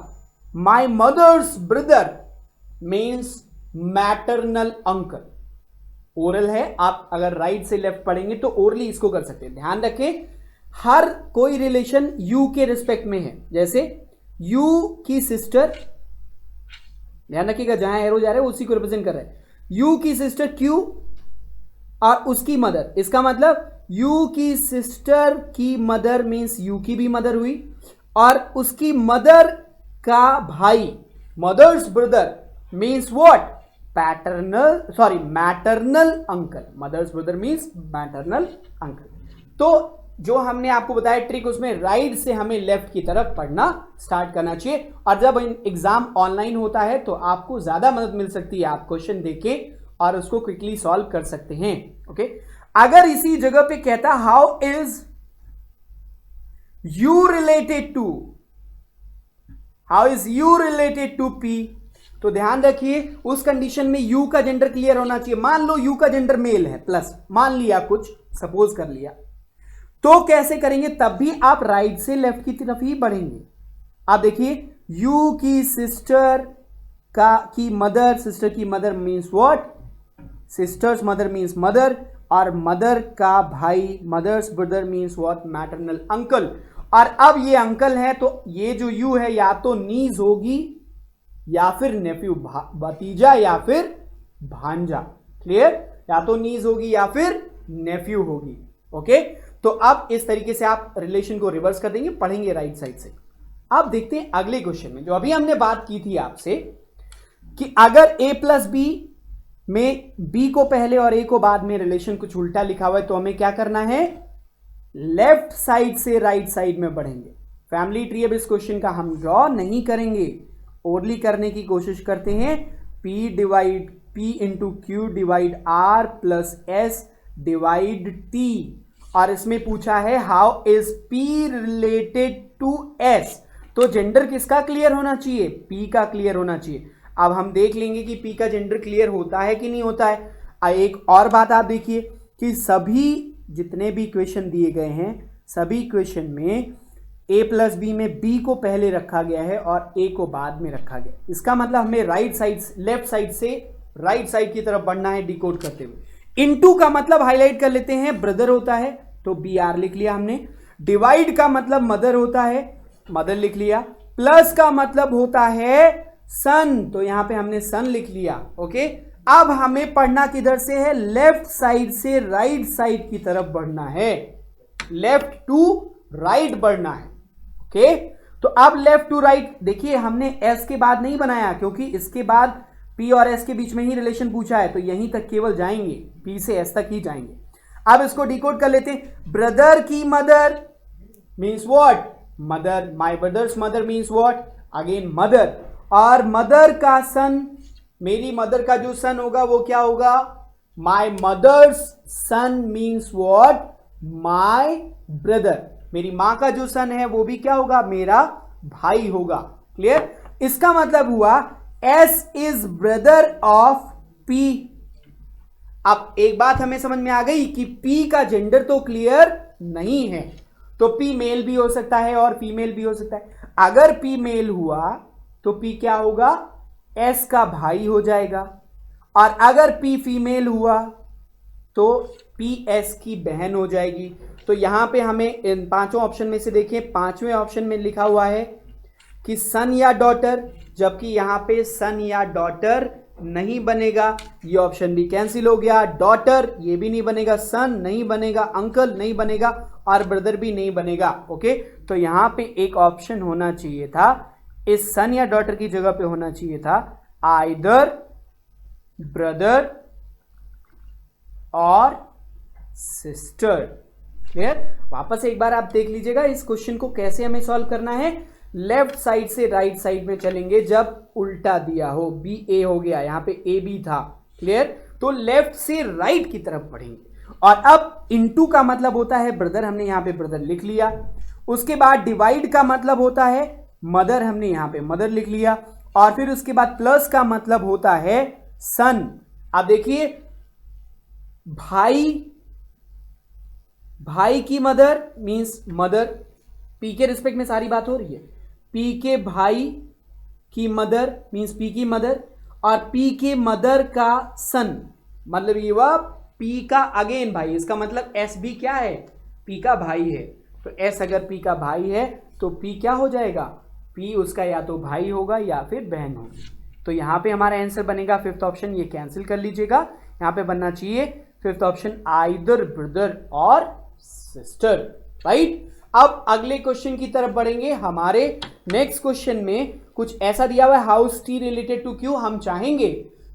my mother's brother means maternal uncle. ओरल है, आप अगर राइट से लेफ्ट पढ़ेंगे तो ओरली इसको कर सकते हैं। ध्यान रखें हर कोई रिलेशन यू के रिस्पेक्ट में है। जैसे यू की सिस्टर, ध्यान रखिएगा जहां एरो जा रहा है उसी को रिप्रेजेंट कर रहा है। यू की सिस्टर क्यू और उसकी मदर, इसका मतलब यू की सिस्टर की मदर मींस यू की भी मदर हुई, और उसकी मदर का भाई, mother's brother means what, maternal uncle. Mother's brother means maternal uncle. तो जो हमने आपको बताया ट्रिक, उसमें राइट से हमें लेफ्ट की तरफ पढ़ना स्टार्ट करना चाहिए। और जब एग्जाम ऑनलाइन होता है तो आपको ज्यादा मदद मिल सकती है, आप क्वेश्चन देखें और उसको क्विकली सॉल्व कर सकते हैं। ओके, अगर इसी जगह पे कहता how is U related to, how is U related to P, तो ध्यान रखिए उस कंडीशन में यू का जेंडर क्लियर होना चाहिए। मान लो यू का जेंडर मेल है, प्लस मान लिया, कुछ सपोज कर लिया, तो कैसे करेंगे, तब भी आप राइट से लेफ्ट की तरफ ही बढ़ेंगे। आप देखिए यू की सिस्टर की मदर, सिस्टर की mother means what, sister's mother means mother, और मदर का भाई, mother's brother means what, maternal uncle. और अब ये अंकल है तो ये जो यू है या तो नीज होगी या फिर नेफ्यू, भतीजा या फिर भांजा। क्लियर, या तो नीज होगी या फिर नेफ्यू होगी। ओके, तो अब इस तरीके से आप रिलेशन को रिवर्स कर देंगे, पढ़ेंगे राइट साइड से। अब देखते हैं अगले क्वेश्चन में, जो अभी हमने बात की थी आपसे कि अगर a प्लस बी में b को पहले और a को बाद में रिलेशन कुछ उल्टा लिखा हुआ है, तो हमें क्या करना है, लेफ्ट साइड से राइट साइड में बढ़ेंगे। फैमिली ट्री अब इस क्वेश्चन का हम ड्रॉ नहीं करेंगे, ओरली करने की कोशिश करते हैं। p into Q divide r plus s divide t, और इसमें पूछा है how is p related to s, तो जेंडर किसका क्लियर होना चाहिए, p का क्लियर होना चाहिए। अब हम देख लेंगे कि p का जेंडर क्लियर होता है कि नहीं होता है। एक और बात आप देखिए कि सभी जितने भी क्वेश्चन दिए गए हैं, सभी क्वेश्चन में a प्लस बी में b को पहले रखा गया है और a को बाद में रखा गया। इसका मतलब हमें राइट साइड, लेफ्ट साइड से राइट साइड की तरफ बढ़ना है डिकोड करते हुए। इनटू का मतलब हाईलाइट कर लेते हैं, ब्रदर होता है तो BR लिख लिया हमने। डिवाइड का मतलब मदर होता है, मदर लिख लिया। प्लस का मतलब होता है सन, तो यहां पे हमने सन लिख लिया। ओके, अब हमें पढ़ना किधर से है, लेफ्ट साइड से राइट साइड की तरफ बढ़ना है, लेफ्ट टू राइट बढ़ना है। ओके, तो अब लेफ्ट टू राइट देखिए, हमने S के बाद नहीं बनाया क्योंकि इसके बाद P और S के बीच में ही रिलेशन पूछा है, तो यहीं तक केवल जाएंगे, P से S तक ही जाएंगे। अब इसको डिकोड कर लेते हैं। ब्रदर की mother means what, mother, my brothers mother means what, again mother. और मदर का सन, मेरी मदर का जो सन होगा वो क्या होगा, my mother's son means what, my brother. मेरी मां का जो सन है वो भी क्या होगा, मेरा भाई होगा। क्लियर, इसका मतलब हुआ S is brother of P। अब एक बात हमें समझ में आ गई कि P का जेंडर तो क्लियर नहीं है, तो P मेल भी हो सकता है और फीमेल भी हो सकता है। अगर P मेल हुआ तो P क्या होगा, S का भाई हो जाएगा, और अगर P फीमेल हुआ तो P S की बहन हो जाएगी। तो यहां पे हमें इन पांचों ऑप्शन में से देखिए, पांचवें ऑप्शन में लिखा हुआ है कि सन या डॉटर, जबकि यहां पे सन या डॉटर नहीं बनेगा, ये ऑप्शन भी कैंसिल हो गया। डॉटर ये भी नहीं बनेगा, सन नहीं बनेगा, अंकल नहीं बनेगा, और ब्रदर भी नहीं बनेगा। ओके, तो यहां पे एक ऑप्शन होना चाहिए था, इस सन या डॉटर की जगह पे होना चाहिए था आइदर ब्रदर और सिस्टर। क्लियर, वापस एक बार आप देख लीजिएगा इस क्वेश्चन को कैसे हमें सॉल्व करना है। लेफ्ट साइड से राइट साइड में चलेंगे जब उल्टा दिया हो, बी ए हो गया, यहां पे ए बी था। क्लियर, तो लेफ्ट से राइट की तरफ बढ़ेंगे। और अब इनटू का मतलब होता है ब्रदर, हमने यहां पे ब्रदर लिख लिया। उसके बाद डिवाइड का मतलब होता है मदर, हमने यहां पे मदर लिख लिया। और फिर उसके बाद प्लस का मतलब होता है सन। अब देखिए, भाई की मदर मींस मदर, पी के रिस्पेक्ट में सारी बात हो रही है। पी के भाई की मदर मींस पी की मदर, और पी के मदर का सन मतलब ये हुआ P का अगेन भाई, इसका मतलब S भी क्या है, P का भाई है। तो S अगर P का भाई है तो P क्या हो जाएगा, P उसका या तो भाई होगा या फिर बहन होगी। तो यहाँ पे हमारा आंसर बनेगा फिफ्थ ऑप्शन, ये कैंसिल कर लीजिएगा, यहाँ पे बनना चाहिए फिफ्थ ऑप्शन आइदर ब्रदर और सिस्टर, राइट। अब अगले क्वेश्चन की तरफ बढ़ेंगे। हमारे नेक्स्ट क्वेश्चन में कुछ ऐसा दिया हुआ है, how's T related to Q. हम चाहेंगे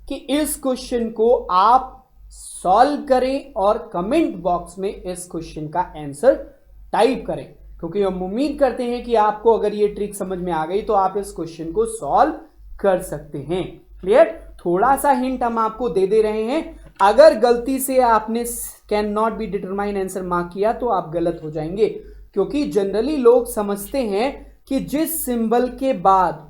कि इस क्वेश्चन को आप सॉल्व करें और कमेंट बॉक्स में इस क्वेश्चन का आंसर टाइप करें, क्योंकि हम उम्मीद करते हैं कि आपको अगर ये ट्रिक समझ में आ गई तो आप इस क्वेश्चन को सॉल्व कर सकते हैं। क्लियर। थोड़ा सा हिंट हम आपको दे दे रहे हैं, अगर गलती से आपने can not be determine answer mark किया तो आप गलत हो जाएंगे, क्योंकि जनरली लोग समझते हैं कि जिस सिंबल के बाद,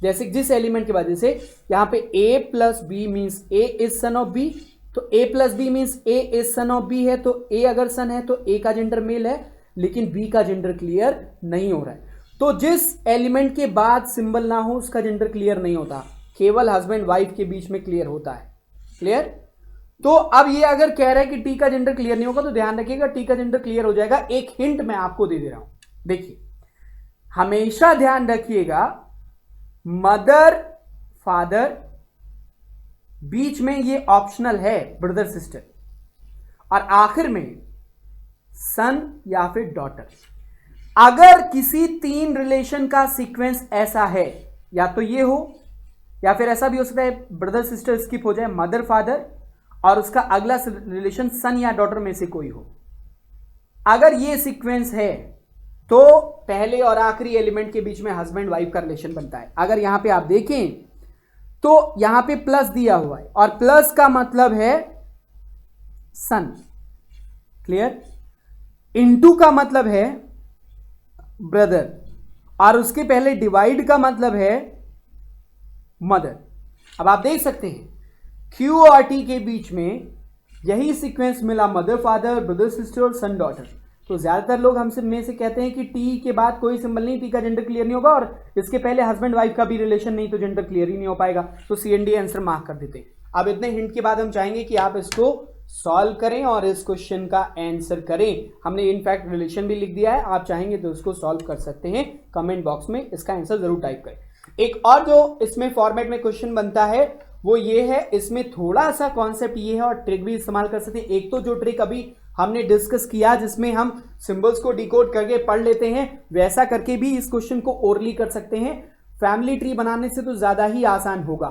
जैसे जिस एलिमेंट के बाद, जैसे यहां पे a plus B means a is son of b, तो a plus B means a is son of b है, तो a अगर सन है तो a का जेंडर मेल है, लेकिन b का जेंडर क्लियर नहीं हो रहा है। तो जिस एलिमेंट के बाद सिंबल ना हो उसका जेंडर क्लियर नहीं होता, केवल हस्बैंड वाइफ के बीच में क्लियर होता है। क्लियर। तो अब ये अगर कह रहा है कि टी का जेंडर क्लियर नहीं होगा तो ध्यान रखिएगा टी का जेंडर क्लियर हो जाएगा। एक हिंट मैं आपको दे रहा हूं, देखिए हमेशा ध्यान रखिएगा मदर फादर, बीच में ये ऑप्शनल है ब्रदर सिस्टर, और आखिर में सन या फिर डॉटर। अगर किसी तीन रिलेशन का सीक्वेंस ऐसा है, या तो ये हो या फिर ऐसा भी हो सकता है ब्रदर सिस्टर स्किप हो जाए, मदर फादर और उसका अगला रिलेशन सन या डॉटर में से कोई हो, अगर ये सीक्वेंस है तो पहले और आखिरी एलिमेंट के बीच में हस्बैंड वाइफ का रिलेशन बनता है। अगर यहां पे आप देखें तो यहां पे प्लस दिया हुआ है और प्लस का मतलब है सन। क्लियर। इनटू का मतलब है ब्रदर, और उसके पहले डिवाइड का मतलब है मदर। अब आप देख सकते हैं क्यू और टी के बीच में यही सीक्वेंस मिला, मदर फादर, ब्रदर सिस्टर और सन डॉटर। तो ज्यादातर लोग हमसे में से कहते हैं कि टी के बाद कोई सिंबल नहीं, टी का जेंडर क्लियर नहीं होगा, और इसके पहले हस्बैंड वाइफ का भी रिलेशन नहीं, तो जेंडर क्लियर ही नहीं हो पाएगा। तो सी एंड डी आंसर मार्क कर देते हैं। अब इतने हिंट के बाद हम चाहेंगे कि आप इसको सॉल्व करें और इस क्वेश्चन का आंसर करें। हमने इनफैक्ट रिलेशन भी लिख दिया है, आप चाहेंगे तो इसको सॉल्व कर सकते हैं। कमेंट बॉक्स में इसका आंसर जरूर टाइप करें। एक और जो इसमें फॉर्मेट में क्वेश्चन बनता है वो ये है, इसमें थोड़ा सा कॉन्सेप्ट ये है और ट्रिक भी इस्तेमाल कर सकते हैं। एक तो जो ट्रिक अभी हमने डिस्कस किया जिसमें हम सिंबल्स को डिकोड करके पढ़ लेते हैं, वैसा करके भी इस क्वेश्चन को ओरली कर सकते हैं। फैमिली ट्री बनाने से तो ज्यादा ही आसान होगा,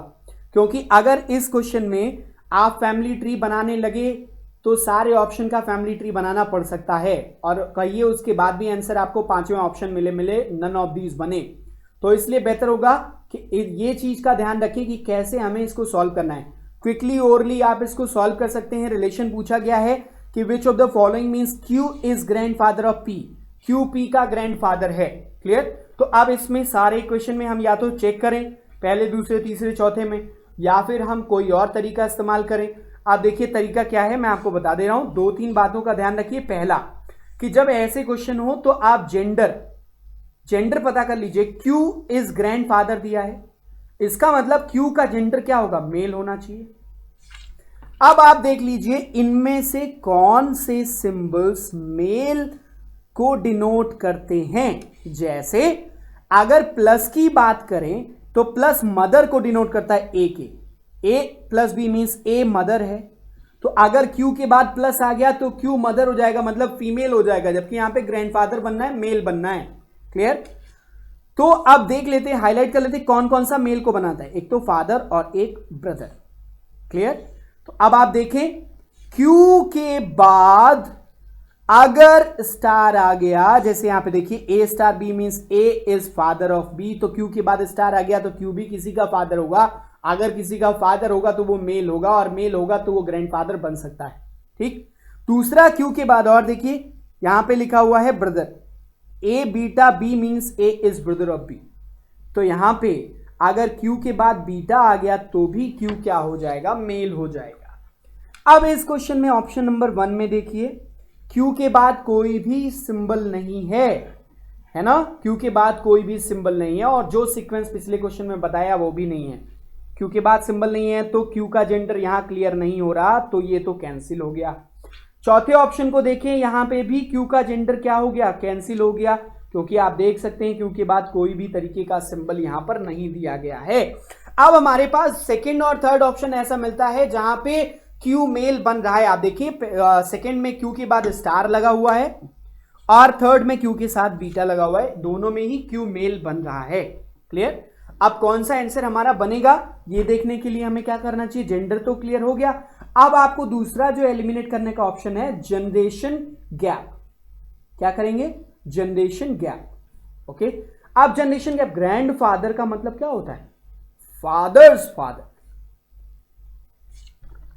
क्योंकि अगर इस क्वेश्चन में आप फैमिली ट्री बनाने लगे तो सारे ऑप्शन का फैमिली ट्री बनाना पड़ सकता है, और कहिए उसके बाद भी आंसर आपको पांचवें ऑप्शन मिले नन ऑफ दीज बने। तो इसलिए बेहतर होगा कि ये चीज का ध्यान रखें कि कैसे हमें इसको सॉल्व करना है। क्विकली ओरली आप इसको सॉल्व कर सकते हैं। रिलेशन पूछा गया है कि which of the following means Q is grandfather of P, Q P का ग्रैंडफादर है। क्लियर। तो अब इसमें सारे इक्वेशन में हम या तो चेक करें पहले दूसरे तीसरे चौथे में, या फिर हम कोई और तरीका इस्तेमाल करें। आप देखिए तरीका क्या है, मैं आपको बता दे रहा हूं। दो तीन बातों का ध्यान रखिए। पहला कि जब ऐसे क्वेश्चन हो तो आप जेंडर पता कर लीजिए। क्यू इज ग्रैंडफादर दिया है, इसका मतलब क्यू का जेंडर क्या होगा, मेल होना चाहिए। अब आप देख लीजिए इनमें से कौन से सिंबल्स मेल को डिनोट करते हैं। जैसे अगर प्लस की बात करें तो प्लस मदर को डिनोट करता है ए के, A plus B means A mother है। तो अगर क्यू के बाद प्लस आ गया तो क्यू मदर हो जाएगा, मतलब फीमेल हो जाएगा, जबकि यहां पे ग्रैंडफादर बनना है, मेल बनना है। क्लियर। तो अब देख लेते हैं, हाईलाइट कर लेते हैं कौन कौन सा मेल को बनाता है। एक तो फादर और एक ब्रदर। क्लियर। तो अब आप देखें क्यू के बाद अगर स्टार आ गया, जैसे यहां पे देखिए A star B means A is father of B, तो क्यू के बाद स्टार आ गया तो क्यू भी किसी का फादर होगा। अगर किसी का फादर होगा तो वो मेल होगा, और मेल होगा तो वो ग्रैंडफादर बन सकता है। ठीक। दूसरा क्यू के बाद और देखिए यहां पे लिखा हुआ है brother, A beta B means A is brother of B. तो यहां पे अगर क्यू के बाद बीटा आ गया तो भी क्यू क्या हो जाएगा, मेल हो जाएगा। अब इस क्वेश्चन में ऑप्शन नंबर 1 में देखिए क्यू के बाद कोई भी सिंबल नहीं है ना, क्यू के बाद कोई भी सिंबल नहीं है, और जो सीक्वेंस पिछले क्वेश्चन में बताया वो भी नहीं है। क्यू के बाद सिंबल नहीं है तो क्यू का जेंडर यहां क्लियर नहीं हो रहा, तो ये तो कैंसिल हो गया। चौथे ऑप्शन को देखें, यहां पे भी क्यू का जेंडर क्या हो गया, कैंसिल हो गया, क्योंकि आप देख सकते हैं क्यू के बाद कोई भी तरीके का सिंबल यहां पर नहीं दिया गया है। अब हमारे पास सेकंड और थर्ड ऑप्शन ऐसा मिलता है जहां पे क्यू मेल बन रहा है। आप देखिए सेकंड में क्यू के बाद स्टार लगा हुआ है और थर्ड में क्यू के साथ बीटा लगा हुआ है, दोनों में ही क्यू मेल बन रहा है। क्लियर? अब कौन सा आंसर हमारा बनेगा ये देखने के लिए हमें क्या करना चाहिए, जेंडर तो क्लियर हो गया। अब आपको दूसरा जो एलिमिनेट करने का ऑप्शन है जनरेशन गैप, क्या करेंगे, जनरेशन गैप। ओके, अब जनरेशन गैप, ग्रैंडफादर का मतलब क्या होता है, फादर्स फादर,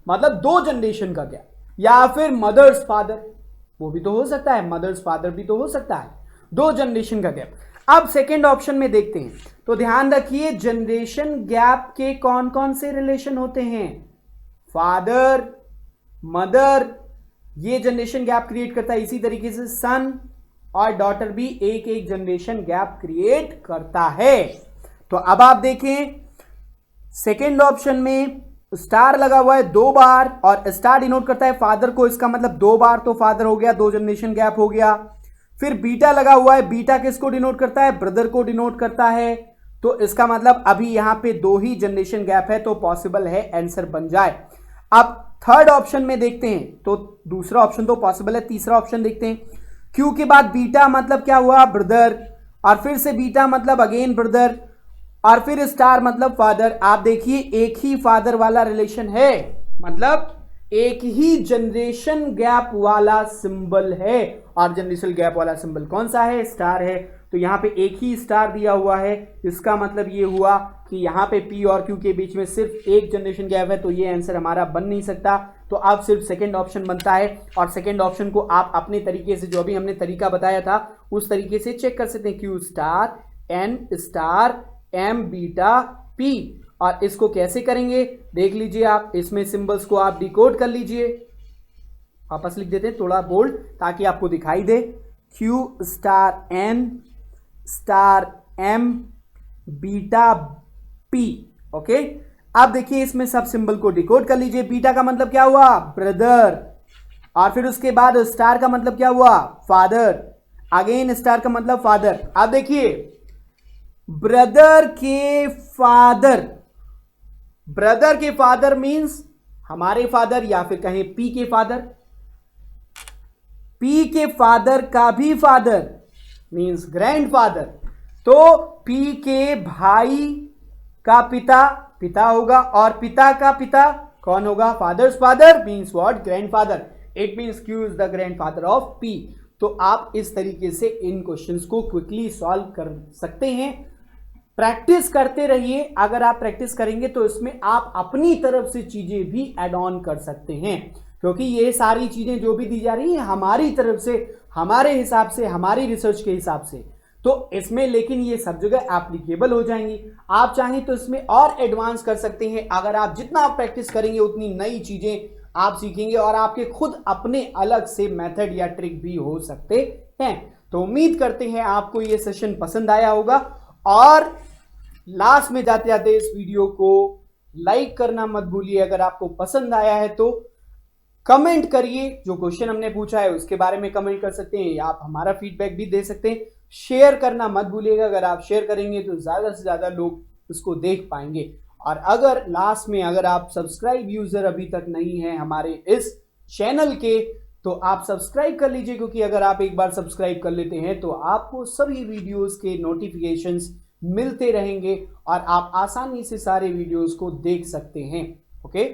मतलब 2 जनरेशन का गैप, या फिर मदर्स फादर, वो भी तो हो सकता है, मदर्स फादर भी तो हो सकता है, 2 जनरेशन का गैप। अब सेकेंड ऑप्शन में देखते हैं, तो ध्यान रखिए जनरेशन गैप के कौन कौन से रिलेशन होते हैं, फादर मदर, ये जनरेशन गैप क्रिएट करता है। इसी तरीके से सन और डॉटर भी एक एक जनरेशन गैप क्रिएट करता है। तो अब आप देखें सेकेंड ऑप्शन में स्टार लगा हुआ है 2 बार और स्टार डिनोट करता है फादर को, इसका मतलब 2 बार तो फादर हो गया, 2 जनरेशन गैप हो गया। फिर बीटा लगा हुआ है, बीटा किसको डिनोट करता है, ब्रदर को डिनोट करता है, तो इसका मतलब अभी यहां पे 2 ही जनरेशन गैप है, तो पॉसिबल है आंसर बन जाए। अब थर्ड ऑप्शन में देखते हैं, तो दूसरा ऑप्शन तो पॉसिबल है, तीसरा ऑप्शन देखते हैं, क्यू के बाद बीटा मतलब क्या हुआ, ब्रदर, और फिर से बीटा मतलब अगेन ब्रदर, और फिर स्टार मतलब फादर। आप देखिए एक ही फादर वाला रिलेशन है, मतलब एक ही जनरेशन गैप वाला सिंबल है, और जनरेशन गैप वाला सिंबल कौन सा है, स्टार है। तो यहां पे एक ही स्टार दिया हुआ है, इसका मतलब ये हुआ कि यहां पे पी और क्यू के बीच में सिर्फ एक जनरेशन गैप है, तो ये आंसर हमारा बन नहीं सकता। तो अब सिर्फ सेकंड ऑप्शन बनता है, और सेकंड ऑप्शन को आप अपने तरीके से, जो भी हमने तरीका बताया था उस तरीके से चेक कर सकते हैं, Q star N star M beta P. और इसको कैसे करेंगे देख लीजिए आप, इसमें सिंबल्स को आप डिकोड कर लीजिए, वापस लिख देते हैं थोड़ा बोल्ड ताकि आपको दिखाई दे, Q star N star M beta P. Okay, अब देखिए इसमें सब सिंबल को डिकोड कर लीजिए। बीटा का मतलब क्या हुआ, ब्रदर, और फिर उसके बाद स्टार का मतलब क्या हुआ, फादर, अगेन स्टार का मतलब फादर। अब देखिए ब्रदर के फादर, ब्रदर के फादर मींस हमारे फादर, या फिर कहें पी के फादर, पी के फादर का भी फादर मींस ग्रैंडफादर। तो पी के भाई का पिता पिता होगा, और पिता का पिता कौन होगा, father's father means what, grandfather. It means Q is the grandfather of P. तो आप इस तरीके से इन क्वेश्चंस को क्विकली सॉल्व कर सकते हैं। प्रैक्टिस करते रहिए, अगर आप प्रैक्टिस करेंगे तो इसमें आप अपनी तरफ से चीजें भी ऐड ऑन कर सकते हैं, क्योंकि ये सारी चीजें जो भी दी जा रही है हमारी तरफ से, हमारे हिसाब से, हमारी रिसर्च के हिसाब से, तो इसमें लेकिन ये सब जगह एप्लीकेबल हो जाएंगी। आप चाहें तो इसमें और एडवांस कर सकते हैं। अगर आप जितना आप प्रैक्टिस करेंगे उतनी नई चीजें आप सीखेंगे, और आपके खुद अपने अलग से मेथड या ट्रिक भी हो सकते हैं। तो उम्मीद करते हैं आपको ये सेशन पसंद आया होगा, और लास्ट में जाते जाते इस वीडियो को लाइक करना मत भूलिए। अगर आपको पसंद आया है तो कमेंट करिए, जो क्वेश्चन हमने पूछा है उसके बारे में कमेंट कर सकते हैं, या आप हमारा फीडबैक भी दे सकते हैं। शेयर करना मत भूलिएगा, अगर आप शेयर करेंगे तो ज्यादा से ज्यादा लोग उसको देख पाएंगे। और अगर लास्ट में, अगर आप सब्सक्राइब यूजर अभी तक नहीं है हमारे इस चैनल के, तो आप सब्सक्राइब कर लीजिए, क्योंकि अगर आप एक बार सब्सक्राइब कर लेते हैं तो आपको सभी वीडियोस के नोटिफिकेशंस मिलते रहेंगे, और आप आसानी से सारे वीडियोस को देख सकते हैं। ओके,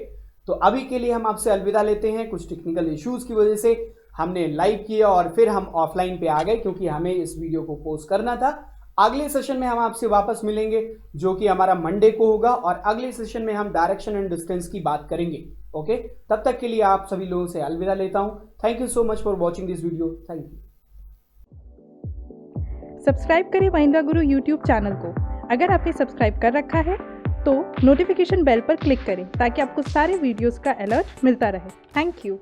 तो अभी के लिए हम आपसे अलविदा लेते हैं। कुछ टेक्निकल इश्यूज की वजह से हमने लाइव किया और फिर हम ऑफलाइन पे आ गए, क्योंकि हमें इस वीडियो को पोस्ट करना था। अगले सेशन में हम आपसे वापस मिलेंगे, जो कि हमारा मंडे को होगा, और अगले सेशन में हम डायरेक्शन एंड डिस्टेंस की बात करेंगे। ओके, तब तक के लिए आप सभी लोगों से अलविदा लेता हूं। Thank you so much for watching this video. Thank you. Subscribe करें महिंद्रा गुरु यूट्यूब चैनल को। अगर आपने सब्सक्राइब कर रखा है तो नोटिफिकेशन बेल पर क्लिक करें, ताकि आपको सारे वीडियोस का अलर्ट मिलता रहे। Thank you.